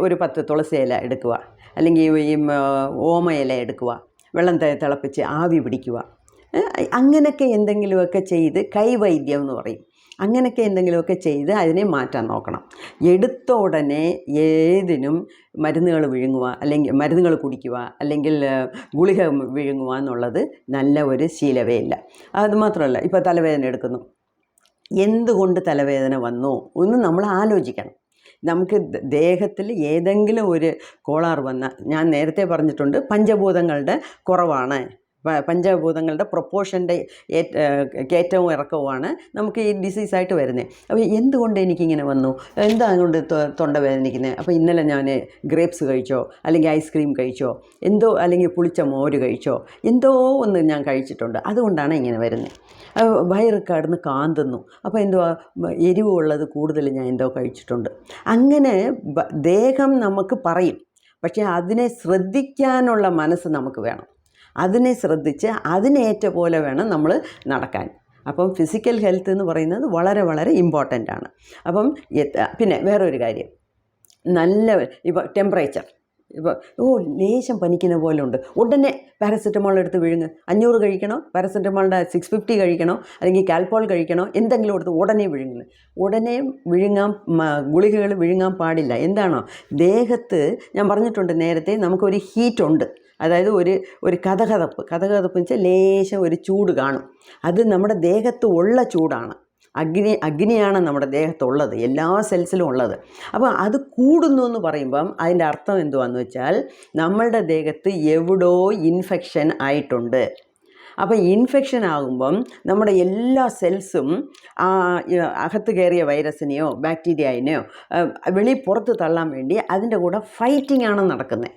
ഒരു 10 തുളസി ഇല എടുക്കുക, അല്ലെങ്കിൽ ഈ ഓമ ഇല എടുക്കുക, വെള്ളം തിളപ്പിച്ച് ആവി പിടിക്കുക. അങ്ങനെയൊക്കെ എന്തെങ്കിലുമൊക്കെ ചെയ്ത്, കൈവൈദ്യം എന്ന് പറയും, അങ്ങനെയൊക്കെ എന്തെങ്കിലുമൊക്കെ ചെയ്ത് അതിനെ മാറ്റാൻ നോക്കണം. എടുത്ത ഉടനെ ഏതിനും മരുന്നുകൾ വിഴുങ്ങുക, അല്ലെങ്കിൽ മരുന്നുകൾ കുടിക്കുക, അല്ലെങ്കിൽ ഗുളിക വിഴുങ്ങുക എന്നുള്ളത് നല്ല ഒരു ശീലമേ ഇല്ല. അതുമാത്രമല്ല, ഇപ്പോൾ തലവേദന എടുക്കുന്നു, എന്തുകൊണ്ട് തലവേദന വന്നു എന്ന് നമ്മൾ ആലോചിക്കണം. നമുക്ക് ദേഹത്തിൽ ഏതെങ്കിലും ഒരു കോളാർ വന്നാൽ, ഞാൻ നേരത്തെ പറഞ്ഞിട്ടുണ്ട്, പഞ്ചഭൂതങ്ങളുടെ കുറവാണ്, പഞ്ചഭൂതങ്ങളുടെ പ്രൊപ്പോർഷൻ്റെ കയറ്റവും ഇറക്കവുമാണ് നമുക്ക് ഈ ഡിസീസായിട്ട് വരുന്നത്. അപ്പോൾ എന്തുകൊണ്ട് എനിക്കിങ്ങനെ വന്നു, എന്താ കൊണ്ട് തൊണ്ട വേദനിക്കുന്നത്? അപ്പോൾ ഇന്നലെ ഞാൻ ഗ്രേപ്സ് കഴിച്ചോ, അല്ലെങ്കിൽ ഐസ്ക്രീം കഴിച്ചോ, എന്തോ, അല്ലെങ്കിൽ പുളിച്ച മോര് കഴിച്ചോ, എന്തോ ഒന്ന് ഞാൻ കഴിച്ചിട്ടുണ്ട്, അതുകൊണ്ടാണ് ഇങ്ങനെ വരുന്നത്. വയറ് കടന്ന് കാന്തുന്നു, അപ്പോൾ എന്തുവാ, എരിവുള്ളത് കൂടുതൽ ഞാൻ എന്തോ കഴിച്ചിട്ടുണ്ട്. അങ്ങനെ ദേഹം നമുക്ക് പറയും. പക്ഷേ അതിനെ ശ്രദ്ധിക്കാനുള്ള മനസ്സ് നമുക്ക് വേണം. അതിനെ ശ്രദ്ധിച്ച് അതിനേറ്റ പോലെ വേണം നമ്മൾ നടക്കാൻ. അപ്പം ഫിസിക്കൽ ഹെൽത്ത് എന്ന് പറയുന്നത് വളരെ വളരെ ഇമ്പോർട്ടൻ്റ് ആണ്. അപ്പം പിന്നെ വേറൊരു കാര്യം, നല്ല ഇപ്പോൾ ടെമ്പറേച്ചർ, ഇപ്പോൾ ലേശം പനിക്കുന്ന പോലെ ഉണ്ട്, ഉടനെ പാരസെറ്റമോൾ എടുത്ത് വിഴുങ്ങ്. 500 കഴിക്കണോ, പാരസെറ്റമോളിൻ്റെ 650 കഴിക്കണോ, അല്ലെങ്കിൽ കാൽപോൾ കഴിക്കണോ, എന്തെങ്കിലും എടുത്ത് ഉടനെ വിഴുങ്ങുന്നു. ഉടനെ വിഴുങ്ങാൻ ഗുളികകൾ വിഴുങ്ങാൻ പാടില്ല. എന്താണോ ദേഹത്ത്, ഞാൻ പറഞ്ഞിട്ടുണ്ട് നേരത്തെ, നമുക്കൊരു ഹീറ്റുണ്ട്. അതായത് ഒരു കഥകതപ്പ് വെച്ചാൽ ലേശം ഒരു ചൂട് കാണും. അത് നമ്മുടെ ദേഹത്ത് ഉള്ള ചൂടാണ്. അഗ്നിയാണ് നമ്മുടെ ദേഹത്തുള്ളത്, എല്ലാ സെൽസിലും ഉള്ളത്. അപ്പോൾ അത് കൂടുന്നു എന്ന് പറയുമ്പം അതിൻ്റെ അർത്ഥം എന്തുവാന്ന് വെച്ചാൽ നമ്മളുടെ ദേഹത്ത് എവിടോ ഇൻഫെക്ഷൻ ആയിട്ടുണ്ട്. അപ്പോൾ ഇൻഫെക്ഷൻ ആകുമ്പം നമ്മുടെ എല്ലാ സെൽസും അകത്ത് കയറിയ വൈറസിനെയോ ബാക്ടീരിയനെയോ പുറത്ത് തള്ളാൻ വേണ്ടി അതിൻ്റെ കൂടെ ഫൈറ്റിംഗ് ആണ് നടക്കുന്നത്.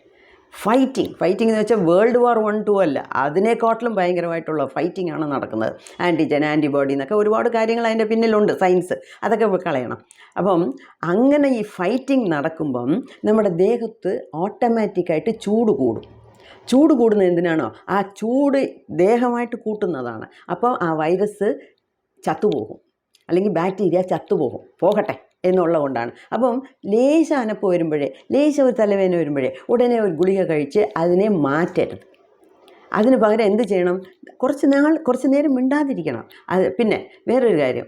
ഫൈറ്റിംഗ് എന്ന് വെച്ചാൽ വേൾഡ് വാർ 1, 2 അല്ല, അതിനേക്കാട്ടിലും ഭയങ്കരമായിട്ടുള്ള ഫൈറ്റിംഗ് ആണ് നടക്കുന്നത്. ആൻറ്റിജൻ, ആൻറ്റിബോഡി എന്നൊക്കെ ഒരുപാട് കാര്യങ്ങൾ അതിൻ്റെ പിന്നിലുണ്ട്, സയൻസ്, അതൊക്കെ കളയണം. അപ്പം അങ്ങനെ ഈ ഫൈറ്റിംഗ് നടക്കുമ്പം നമ്മുടെ ദേഹത്ത് ഓട്ടോമാറ്റിക്കായിട്ട് ചൂട് കൂടുന്നത് എന്തിനാണോ, ആ ചൂട് ദേഹമായിട്ട് കൂട്ടുന്നതാണ്. അപ്പം ആ വൈറസ് ചത്തുപോകും, അല്ലെങ്കിൽ ബാക്ടീരിയ ചത്തുപോകും, പോകട്ടെ എന്നുള്ളത് കൊണ്ടാണ്. അപ്പം ലേശ അനപ്പ് വരുമ്പോഴേ, ഒരു തലവേദന വരുമ്പോഴേ ഉടനെ ഒരു ഗുളിക കഴിച്ച് അതിനെ മാറ്റരുത്. അതിന് പകരം എന്ത് ചെയ്യണം, കുറച്ച് നേരം മിണ്ടാതിരിക്കണം. പിന്നെ വേറൊരു കാര്യം,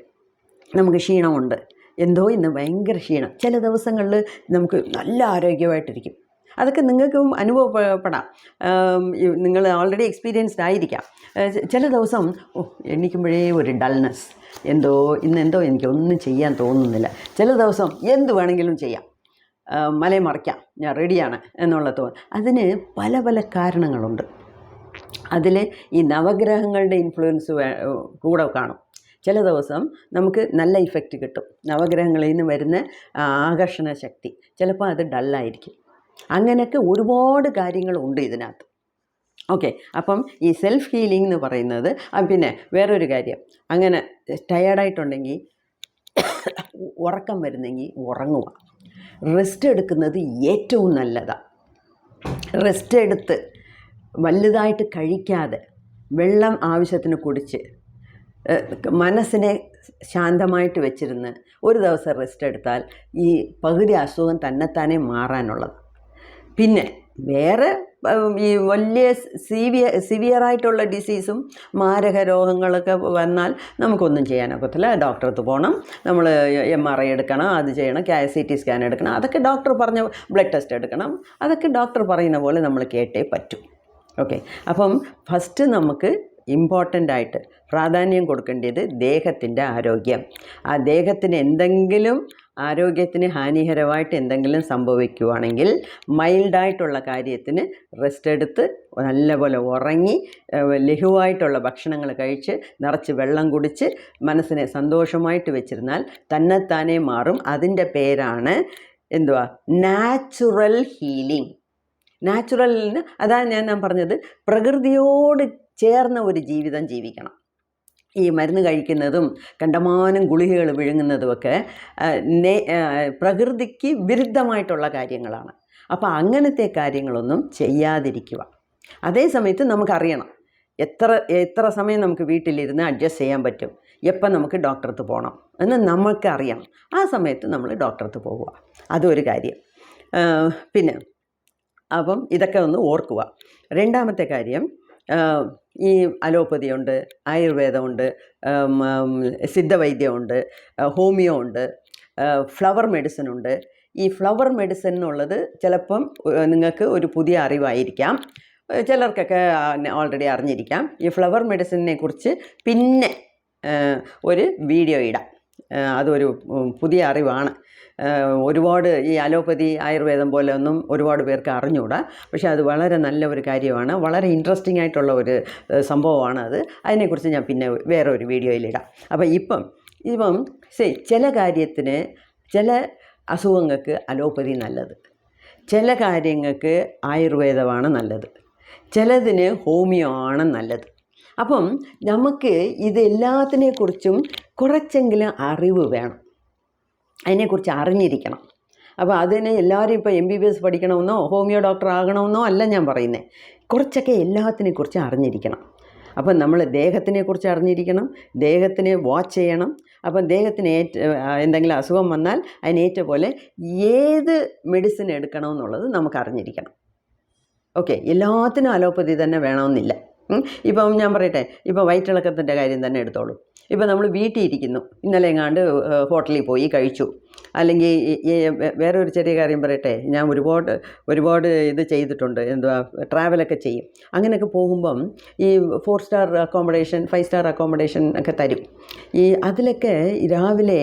നമുക്ക് ക്ഷീണമുണ്ട്, ഇന്ന് ഭയങ്കര ക്ഷീണം, ചില ദിവസങ്ങളിൽ നമുക്ക് നല്ല ആരോഗ്യമായിട്ടിരിക്കും. അതൊക്കെ നിങ്ങൾക്കും അനുഭവപ്പെടാം, നിങ്ങൾ ഓൾറെഡി എക്സ്പീരിയൻസ്ഡ് ആയിരിക്കാം. ചില ദിവസം എണീക്കുമ്പോഴേ ഒരു ഡൾനെസ്, ഇന്നെന്തോ എനിക്കൊന്നും ചെയ്യാൻ തോന്നുന്നില്ല. ചില ദിവസം എന്ത് വേണമെങ്കിലും ചെയ്യാം, മലയെ മറിക്കാം, ഞാൻ റെഡിയാണ് എന്നുള്ള അതിന് പല പല കാരണങ്ങളുണ്ട്. അതിൽ ഈ നവഗ്രഹങ്ങളുടെ ഇൻഫ്ലുവൻസ് കൂടെ കാണും. ചില ദിവസം നമുക്ക് നല്ല ഇഫക്റ്റ് കിട്ടും, നവഗ്രഹങ്ങളിൽ നിന്ന് വരുന്ന ആകർഷണ ശക്തി, ചിലപ്പോൾ അത് ഡള്ളായിരിക്കും. അങ്ങനെയൊക്കെ ഒരുപാട് കാര്യങ്ങളുണ്ട് ഇതിനകത്ത്. ഓക്കെ, അപ്പം ഈ സെൽഫ് ഹീലിംഗ് എന്ന് പറയുന്നത്. പിന്നെ വേറൊരു കാര്യം, അങ്ങനെ ടയേർഡായിട്ടുണ്ടെങ്കിൽ, ഉറക്കം വരുന്നെങ്കിൽ ഉറങ്ങുക. റെസ്റ്റ് എടുക്കുന്നത് ഏറ്റവും നല്ലതാണ്. റെസ്റ്റ് എടുത്ത് വലുതായിട്ട് കഴിക്കാതെ വെള്ളം ആവശ്യത്തിന് കുടിച്ച് മനസ്സിനെ ശാന്തമായിട്ട് വെച്ചിരുന്ന് ഒരു ദിവസം റെസ്റ്റ് എടുത്താൽ ഈ പകുതി അസുഖം തന്നെത്താനെ മാറാനുള്ളത്. പിന്നെ വേറെ ഈ വലിയ സിവിയറായിട്ടുള്ള ഡിസീസും മാരക രോഗങ്ങളൊക്കെ വന്നാൽ നമുക്കൊന്നും ചെയ്യാനൊക്കത്തില്ല. ഡോക്ടറെ അടുത്ത് പോകണം, നമ്മൾ MRI എടുക്കണം, അത് ചെയ്യണം, CT സ്കാൻ എടുക്കണം, അതൊക്കെ ഡോക്ടർ പറഞ്ഞ, ബ്ലഡ് ടെസ്റ്റ് എടുക്കണം, അതൊക്കെ ഡോക്ടർ പറയുന്ന പോലെ നമ്മൾ കേട്ടേ പറ്റൂ. ഓക്കെ, അപ്പം ഫസ്റ്റ് നമുക്ക് ഇമ്പോർട്ടൻ്റ് ആയിട്ട് പ്രാധാന്യം കൊടുക്കേണ്ടത് ദേഹത്തിൻ്റെ ആരോഗ്യം. ആ ദേഹത്തിന് എന്തെങ്കിലും ആരോഗ്യത്തിന് ഹാനികരമായിട്ട് എന്തെങ്കിലും സംഭവിക്കുകയാണെങ്കിൽ മൈൽഡായിട്ടുള്ള കാര്യത്തിന് റെസ്റ്റ് എടുത്ത് നല്ലപോലെ ഉറങ്ങി ലഘുവായിട്ടുള്ള ഭക്ഷണങ്ങൾ കഴിച്ച് നിറച്ച് വെള്ളം കുടിച്ച് മനസ്സിനെ സന്തോഷമായിട്ട് വെച്ചിരുന്നാൽ തന്നെത്താനെ മാറും. അതിൻ്റെ പേരാണ് നാച്ചുറൽ ഹീലിംഗ്. നാച്ചുറലിന് അതാണ് ഞാൻ പറഞ്ഞത്, പ്രകൃതിയോട് ചേർന്ന ഒരു ജീവിതം ജീവിക്കണം. ഈ മരുന്ന് കഴിക്കുന്നതും കണ്ടമാനം ഗുളികകൾ വിഴുങ്ങുന്നതുമൊക്കെ പ്രകൃതിക്ക് വിരുദ്ധമായിട്ടുള്ള കാര്യങ്ങളാണ്. അപ്പോൾ അങ്ങനത്തെ കാര്യങ്ങളൊന്നും ചെയ്യാതിരിക്കുക. അതേ സമയത്ത് നമുക്കറിയണം എത്ര സമയം നമുക്ക് വീട്ടിലിരുന്ന് അഡ്ജസ്റ്റ് ചെയ്യാൻ പറ്റും, എപ്പം നമുക്ക് ഡോക്ടറടുത്ത് പോകണം എന്ന് നമുക്ക് അറിയണം. ആ സമയത്ത് നമ്മൾ ഡോക്ടറടുത്ത് പോവുക, അതൊരു കാര്യം. പിന്നെ അപ്പം ഇതൊക്കെ ഒന്ന് ഓർക്കുക. രണ്ടാമത്തെ കാര്യം, ഈ അലോപ്പതിയുണ്ട്, ആയുർവേദമുണ്ട്, സിദ്ധവൈദ്യമുണ്ട്, ഹോമിയോ ഉണ്ട്, ഫ്ലവർ മെഡിസിൻ ഉണ്ട്. ഈ ഫ്ലവർ മെഡിസിൻ എന്നുള്ളത് ചിലപ്പം നിങ്ങൾക്ക് ഒരു പുതിയ അറിവായിരിക്കാം, ചിലർക്കൊക്കെ ഓൾറെഡി അറിഞ്ഞിരിക്കാം. ഈ ഫ്ലവർ മെഡിസിനെ കുറിച്ച് പിന്നെ ഒരു വീഡിയോ ഇടാം, അതൊരു പുതിയ അറിവാണ്. ഒരുപാട് ഈ അലോപ്പതി ആയുർവേദം പോലെ ഒന്നും ഒരുപാട് പേർക്ക് അറിഞ്ഞുകൂടാ, പക്ഷേ അത് വളരെ നല്ല ഒരു കാര്യമാണ്, വളരെ ഇൻട്രസ്റ്റിംഗ് ആയിട്ടുള്ള ഒരു സംഭവമാണ് അത്. അതിനെക്കുറിച്ച് ഞാൻ പിന്നെ വേറെ ഒരു വീഡിയോയിലിടാം. അപ്പോൾ ഇപ്പം ചില കാര്യത്തിന്, ചില അസുഖങ്ങൾക്ക് അലോപ്പതി നല്ലത്, ചില കാര്യങ്ങൾക്ക് ആയുർവേദമാണ് നല്ലത്, ചിലതിന് ഹോമിയോ ആണ് നല്ലത്. അപ്പം നമുക്ക് ഇതെല്ലാത്തിനെക്കുറിച്ചും കുറച്ചെങ്കിലും അറിവ് വേണം, അതിനെക്കുറിച്ച് അറിഞ്ഞിരിക്കണം. അപ്പോൾ അതിന് എല്ലാവരും ഇപ്പോൾ MBBS പഠിക്കണമെന്നോ ഹോമിയോ ഡോക്ടർ ആകണമെന്നോ അല്ല ഞാൻ പറയുന്നത്. കുറച്ചൊക്കെ എല്ലാത്തിനെക്കുറിച്ച് അറിഞ്ഞിരിക്കണം. അപ്പം നമ്മൾ ദേഹത്തിനെക്കുറിച്ച് അറിഞ്ഞിരിക്കണം, ദേഹത്തിനെ വാച്ച് ചെയ്യണം. അപ്പം ദേഹത്തിന് എന്തെങ്കിലും അസുഖം വന്നാൽ അതിനേറ്റ പോലെ ഏത് മെഡിസിൻ എടുക്കണമെന്നുള്ളത് നമുക്ക് അറിഞ്ഞിരിക്കണം. ഓക്കെ, എല്ലാത്തിനും അലോപ്പതി തന്നെ വേണമെന്നില്ല. ഇപ്പം ഞാൻ പറയട്ടെ, ഇപ്പോൾ വയറ്റിളക്കത്തിൻ്റെ കാര്യം തന്നെ എടുത്തോളൂ. ഇപ്പോൾ നമ്മൾ വീട്ടിൽ ഇരിക്കുന്നു, ഇന്നലെ എങ്ങാണ്ട് ഹോട്ടലിൽ പോയി കഴിച്ചു, അല്ലെങ്കിൽ വേറെ ഒരു ചെറിയ കാര്യം പറയട്ടെ, ഞാൻ ഒരുപാട് ഇത് ചെയ്തിട്ടുണ്ട്, എന്തുവാ ട്രാവലൊക്കെ ചെയ്യും. അങ്ങനെയൊക്കെ പോകുമ്പം ഈ 4 സ്റ്റാർ അക്കോമഡേഷൻ 5 സ്റ്റാർ അക്കോമഡേഷൻ ഒക്കെ തരും. അതിലൊക്കെ രാവിലെ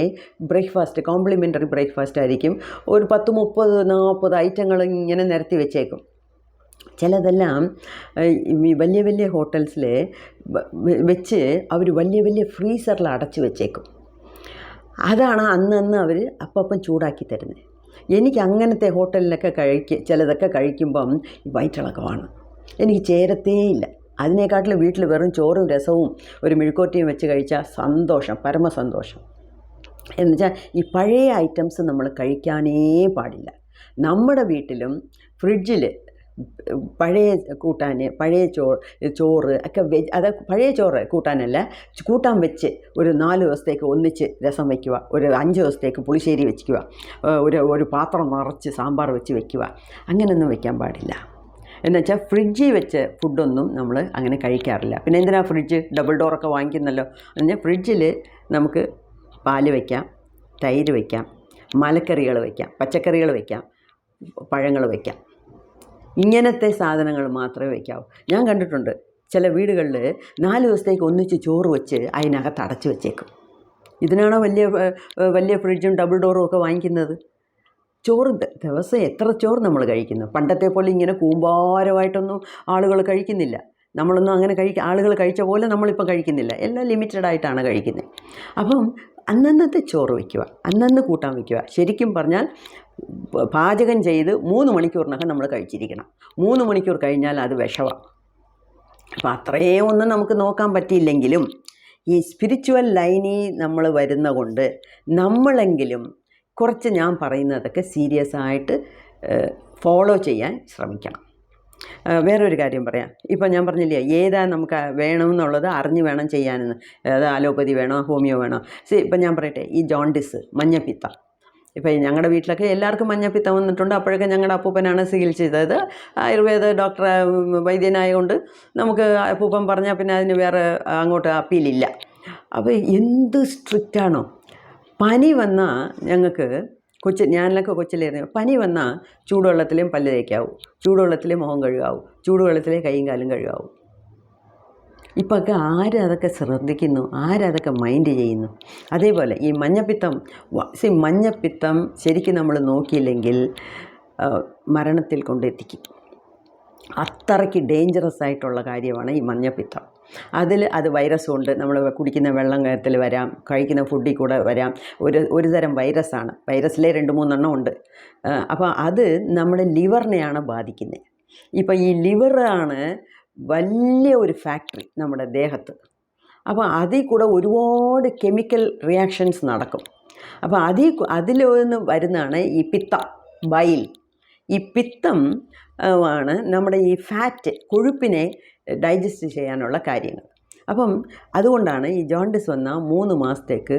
ബ്രേക്ക്ഫാസ്റ്റ്, കോംപ്ലിമെൻ്ററി ബ്രേക്ക്ഫാസ്റ്റ് ആയിരിക്കും. ഒരു 10, 30, 40 ഐറ്റങ്ങൾ ഇങ്ങനെ നിരത്തി വെച്ചേക്കും. ചിലതെല്ലാം ഈ വലിയ വലിയ ഹോട്ടൽസിൽ വെച്ച് അവർ വലിയ വലിയ ഫ്രീസറിൽ അടച്ചു വെച്ചേക്കും. അതാണ് അന്നന്ന് അവർ അപ്പം ചൂടാക്കി തരുന്നത്. എനിക്ക് അങ്ങനത്തെ ഹോട്ടലിലൊക്കെ ചിലതൊക്കെ കഴിക്കുമ്പം വയറ്റിളക്കമാണ്, എനിക്ക് ചേരത്തേയില്ല. അതിനേക്കാട്ടിലും വീട്ടിൽ വെറും ചോറും രസവും ഒരു മെഴുക്കോട്ടിയും വെച്ച് കഴിച്ചാൽ സന്തോഷം, പരമസന്തോഷം. എന്നുവെച്ചാൽ ഈ പഴയ ഐറ്റംസ് നമ്മൾ കഴിക്കാനേ പാടില്ല. നമ്മുടെ വീട്ടിലും ഫ്രിഡ്ജിൽ പഴയ കൂട്ടാൻ, പഴയ ചോറ് ഒക്കെ അത് പഴയ ചോറ് കൂട്ടാൻ വെച്ച് ഒരു 4 ദിവസത്തേക്ക് ഒന്നിച്ച് രസം വയ്ക്കുക, ഒരു 5 ദിവസത്തേക്ക് പുളിശ്ശേരി വെക്കുക, ഒരു പാത്രം നിറച്ച് സാമ്പാർ വെച്ച് വയ്ക്കുക. അങ്ങനെയൊന്നും വയ്ക്കാൻ പാടില്ല. എന്നുവെച്ചാൽ ഫ്രിഡ്ജിൽ വെച്ച് ഫുഡൊന്നും നമ്മൾ അങ്ങനെ കഴിക്കാറില്ല. പിന്നെ എന്തിനാ ഫ്രിഡ്ജ്, ഡബിൾ ഡോറൊക്കെ വാങ്ങിക്കുന്നല്ലോ. എന്നുവെച്ചാൽ ഫ്രിഡ്ജിൽ നമുക്ക് പാല് വയ്ക്കാം, തൈര് വയ്ക്കാം, മലക്കറികൾ വയ്ക്കാം, പച്ചക്കറികൾ വയ്ക്കാം, പഴങ്ങൾ വയ്ക്കാം. ഇങ്ങനത്തെ സാധനങ്ങൾ മാത്രമേ വയ്ക്കാവൂ. ഞാൻ കണ്ടിട്ടുണ്ട് ചില വീടുകളിൽ 4 ദിവസത്തേക്ക് ഒന്നിച്ച് ചോറ് വെച്ച് അതിനകത്ത് അടച്ചു വെച്ചേക്കും. ഇതിനാണോ വലിയ ഫ്രിഡ്ജും ഡബിൾ ഡോറും ഒക്കെ വാങ്ങിക്കുന്നത്? ചോറ് ദിവസം എത്ര ചോറ് നമ്മൾ കഴിക്കുന്നു? പണ്ടത്തെ പോലെ ഇങ്ങനെ കൂമ്പാരമായിട്ടൊന്നും ആളുകൾ കഴിക്കുന്നില്ല. നമ്മളൊന്നും അങ്ങനെ ആളുകൾ കഴിച്ച പോലെ നമ്മളിപ്പോൾ കഴിക്കുന്നില്ല. എല്ലാം ലിമിറ്റഡ് ആയിട്ടാണ് കഴിക്കുന്നത്. അപ്പം അന്നന്നത്തെ ചോറ് വയ്ക്കുക, അന്നന്ന് കൂട്ടാൻ വയ്ക്കുക. ശരിക്കും പറഞ്ഞാൽ പാചകം ചെയ്ത് 3 മണിക്കൂറിനകം നമ്മൾ കഴിച്ചിരിക്കണം. 3 മണിക്കൂർ കഴിഞ്ഞാൽ അത് വിഷമാണ്. അപ്പോൾ അത്രയും ഒന്നും നമുക്ക് നോക്കാൻ പറ്റിയില്ലെങ്കിലും ഈ സ്പിരിച്വൽ ലൈനിൽ നമ്മൾ വരുന്ന കൊണ്ട് നമ്മളെങ്കിലും കുറച്ച് ഞാൻ പറയുന്നതൊക്കെ സീരിയസ് ആയിട്ട് ഫോളോ ചെയ്യാൻ ശ്രമിക്കണം. വേറൊരു കാര്യം പറയാം. ഇപ്പം ഞാൻ പറഞ്ഞില്ലേ, ഏതാ നമുക്ക് വേണമെന്നുള്ളത് അറിഞ്ഞ് വേണം ചെയ്യാനെന്ന്. അത് അലോപ്പതി വേണോ ഹോമിയോ വേണോ? ഇപ്പം ഞാൻ പറയട്ടെ, ഈ ജോണ്ടിസ്, മഞ്ഞപ്പിത്തം. ഇപ്പം ഞങ്ങളുടെ വീട്ടിലൊക്കെ എല്ലാവർക്കും മഞ്ഞപ്പിത്തം വന്നിട്ടുണ്ട്. അപ്പോഴൊക്കെ ഞങ്ങളുടെ അപ്പൂപ്പനാണ് ചികിത്സിച്ചത്. ആയുർവേദ ഡോക്ടർ വൈദ്യനായതുകൊണ്ട് നമുക്ക് അപ്പൂപ്പൻ പറഞ്ഞാൽ പിന്നെ അതിന് വേറെ അങ്ങോട്ട് അപ്പീലില്ല. അപ്പോൾ എന്ത് സ്ട്രിക്റ്റാണോ. പനി വന്നാൽ ഞങ്ങൾക്ക് ഞാനൊക്കെ കൊച്ചിലായിരുന്നു, പനി വന്നാൽ ചൂടുവെള്ളത്തിലും പല്ല് തേക്കാവൂ, ചൂടുവെള്ളത്തിലേ മുഖം കഴുകാവൂ, ചൂടുവെള്ളത്തിലേ കൈയും കാലും കഴുകാവൂ. ഇപ്പോഴൊക്കെ ആരതൊക്കെ ശ്രദ്ധിക്കുന്നു, ആരതൊക്കെ മൈൻഡ് ചെയ്യുന്നു? അതേപോലെ ഈ മഞ്ഞപ്പിത്തം ശരിക്കും നമ്മൾ നോക്കിയില്ലെങ്കിൽ മരണത്തിൽ കൊണ്ടെത്തിക്കും. അത്രയ്ക്ക് ഡേഞ്ചറസ് ആയിട്ടുള്ള കാര്യമാണ് ഈ മഞ്ഞപ്പിത്തം. അത് വൈറസ് കൊണ്ട് നമ്മൾ കുടിക്കുന്ന വെള്ളത്തിൽ വരാം, കഴിക്കുന്ന ഫുഡിൽ കൂടെ വരാം. ഒരു തരം വൈറസാണ്. വൈറസിലെ 2-3 എണ്ണം ഉണ്ട്. അപ്പോൾ അത് നമ്മുടെ ലിവറിനെയാണ് ബാധിക്കുന്നത്. ഇപ്പോൾ ഈ ലിവറാണ് വലിയ ഒരു ഫാക്ടറി നമ്മുടെ ദേഹത്ത്. അപ്പോൾ അതിൽ കൂടെ ഒരുപാട് കെമിക്കൽ റിയാക്ഷൻസ് നടക്കും. അപ്പോൾ അതിലൊന്ന് വരുന്നതാണ് ഈ പിത്തം, ബൈൽ. ഈ പിത്തം ആണ് നമ്മുടെ ഈ ഫാറ്റ്, കൊഴുപ്പിനെ ഡൈജസ്റ്റ് ചെയ്യാനുള്ള കാര്യങ്ങൾ. അപ്പം അതുകൊണ്ടാണ് ഈ ജോണ്ടിസ് വന്നാൽ 3 മാസത്തേക്ക്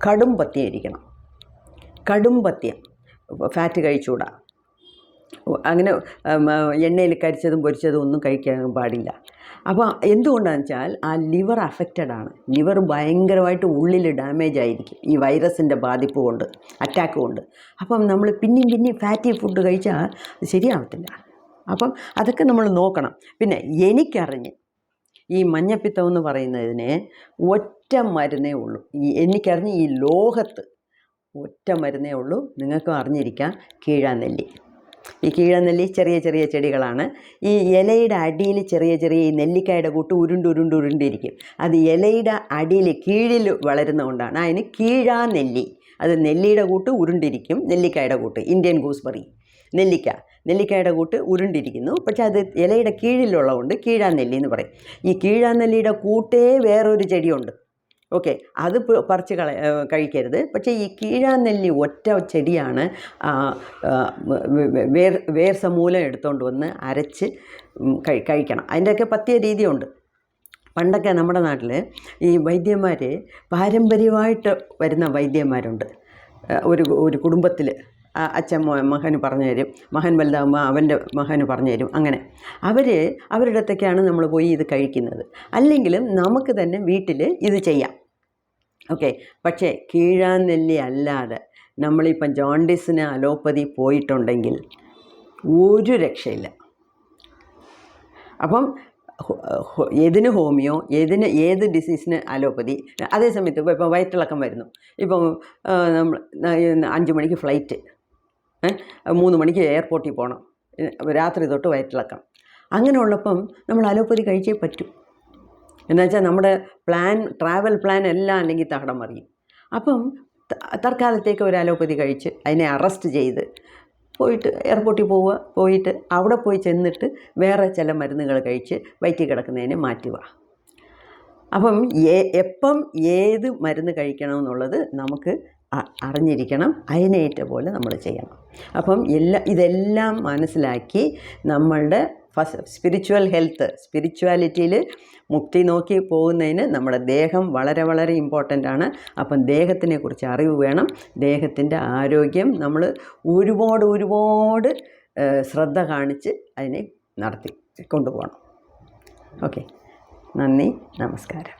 കടും പഥ്യം ഇരിക്കണം. കടും പഥ്യം, ഫാറ്റ് കഴിച്ചുകൂടാ. അങ്ങനെ എണ്ണയിൽ കരിച്ചതും പൊരിച്ചതും ഒന്നും കഴിക്കാൻ പാടില്ല. അപ്പോൾ എന്തുകൊണ്ടാണെന്ന് വെച്ചാൽ ആ ലിവർ അഫക്റ്റഡാണ്. ലിവർ ഭയങ്കരമായിട്ട് ഉള്ളിൽ ഡാമേജ് ആയിരിക്കും ഈ വൈറസിൻ്റെ ബാധിപ്പ് കൊണ്ട്, അറ്റാക്ക് കൊണ്ട്. അപ്പം നമ്മൾ പിന്നെയും ഫാറ്റി ഫുഡ് കഴിച്ചാൽ ശരിയാവത്തില്ല. അപ്പം അതൊക്കെ നമ്മൾ നോക്കണം. പിന്നെ എനിക്കറിഞ്ഞ് ഈ മഞ്ഞപ്പിത്തം എന്ന് പറയുന്നതിന് ഒറ്റ മരുന്നേ ഉള്ളൂ. എനിക്കറിഞ്ഞ് ഈ ലോകത്ത് ഒറ്റ മരുന്നേ ഉള്ളൂ. നിങ്ങൾക്കും അറിഞ്ഞിരിക്കാം, കീഴാനെല്ലി. ഈ കീഴാനെല്ലി ചെറിയ ചെറിയ ചെടികളാണ്. ഈ ഇലയുടെ അടിയിൽ ചെറിയ ചെറിയ ഈ നെല്ലിക്കായുടെ കൂട്ട് ഉരുണ്ടിരിക്കും. അത് ഇലയുടെ അടിയിൽ കീഴിൽ വളരുന്നതുകൊണ്ടാണ് അതിന് കീഴാനെല്ലി. അത് നെല്ലിയുടെ കൂട്ട് ഉരുണ്ടിരിക്കും, നെല്ലിക്കായുടെ കൂട്ട്. ഇന്ത്യൻ ഗൂസ്ബെറി, നെല്ലിക്കായുടെ കൂട്ട് ഉരുണ്ടിരിക്കുന്നു. പക്ഷെ അത് ഇലയുടെ കീഴിലുള്ളതുകൊണ്ട് കീഴാനെല്ലി എന്ന് പറയും. ഈ കീഴാനെല്ലിയുടെ കൂട്ടേ വേറൊരു ചെടിയുണ്ട്. ഓക്കെ, അത് പറിച്ച് കഴിക്കരുത്. പക്ഷേ ഈ കീഴാനെല്ലി ഒറ്റ ചെടിയാണ് വേർ സമൂലം എടുത്തുകൊണ്ട് വന്ന് അരച്ച് കഴിക്കണം. അതിൻ്റെയൊക്കെ പ്രത്യേക രീതിയുണ്ട്. പണ്ടൊക്കെ നമ്മുടെ നാട്ടിൽ ഈ വൈദ്യന്മാർ പാരമ്പര്യമായിട്ട് വരുന്ന വൈദ്യന്മാരുണ്ട്. ഒരു കുടുംബത്തിൽ അച്ഛൻ മകന് പറഞ്ഞു തരും, മകൻ വലുതാകുമ്പോൾ അവൻ്റെ മകന് പറഞ്ഞു തരും. അങ്ങനെ അവരുടെ അടുത്തൊക്കെയാണ് നമ്മൾ പോയി ഇത് കഴിക്കുന്നത്. അല്ലെങ്കിലും നമുക്ക് തന്നെ വീട്ടിൽ ഇത് ചെയ്യാം. ഓക്കെ, പക്ഷേ കീഴാനെല്ലി അല്ലാതെ നമ്മളിപ്പം ജോണ്ടിസിന് അലോപ്പതി പോയിട്ടുണ്ടെങ്കിൽ ഒരു രക്ഷയില്ല. അപ്പം ഏതിന് ഹോമിയോ, ഏത് ഡിസീസിന് അലോപ്പതി. അതേസമയത്ത് ഇപ്പോൾ വയറ്റിളക്കം വരുന്നു, ഇപ്പം നമ്മൾ 5 മണിക്ക് ഫ്ലൈറ്റ്, 3 മണിക്ക് എയർപോർട്ടിൽ പോകണം, രാത്രി തൊട്ട് വയറ്റിളക്കം. അങ്ങനെയുള്ളപ്പം നമ്മൾ അലോപ്പതി കഴിച്ചേ പറ്റൂ. എന്നുവെച്ചാൽ നമ്മുടെ ട്രാവൽ പ്ലാൻ എല്ലാം അല്ലെങ്കിൽ തകിടം മറിയും. അപ്പം തൽക്കാലത്തേക്ക് ഒരു അലോപ്പതി കഴിച്ച് അതിനെ അറസ്റ്റ് ചെയ്ത് പോയിട്ട് എയർപോർട്ടിൽ പോയിട്ട് അവിടെ പോയി ചെന്നിട്ട് വേറെ ചില മരുന്നുകൾ കഴിച്ച് വയറ്റിൽ കിടക്കുന്നതിനെ മാറ്റുക. അപ്പം എപ്പം ഏത് മരുന്ന് കഴിക്കണമെന്നുള്ളത് നമുക്ക് അറിഞ്ഞിരിക്കണം. അതിനേറ്റ പോലെ നമ്മൾ ചെയ്യണം. അപ്പം ഇതെല്ലാം മനസ്സിലാക്കി നമ്മളുടെ സ്പിരിച്വാലിറ്റിയിൽ മുക്തി നോക്കി പോകുന്നതിന് നമ്മുടെ ദേഹം വളരെ വളരെ ഇമ്പോർട്ടൻ്റ് ആണ്. അപ്പം ദേഹത്തിനെ കുറിച്ച് അറിവ് വേണം. ദേഹത്തിൻ്റെ ആരോഗ്യം നമ്മൾ ഒരുപാട് ശ്രദ്ധ കാണിച്ച് അതിനെ നടത്തി കൊണ്ടുപോകണം. ഓക്കെ, നന്ദി, നമസ്കാരം.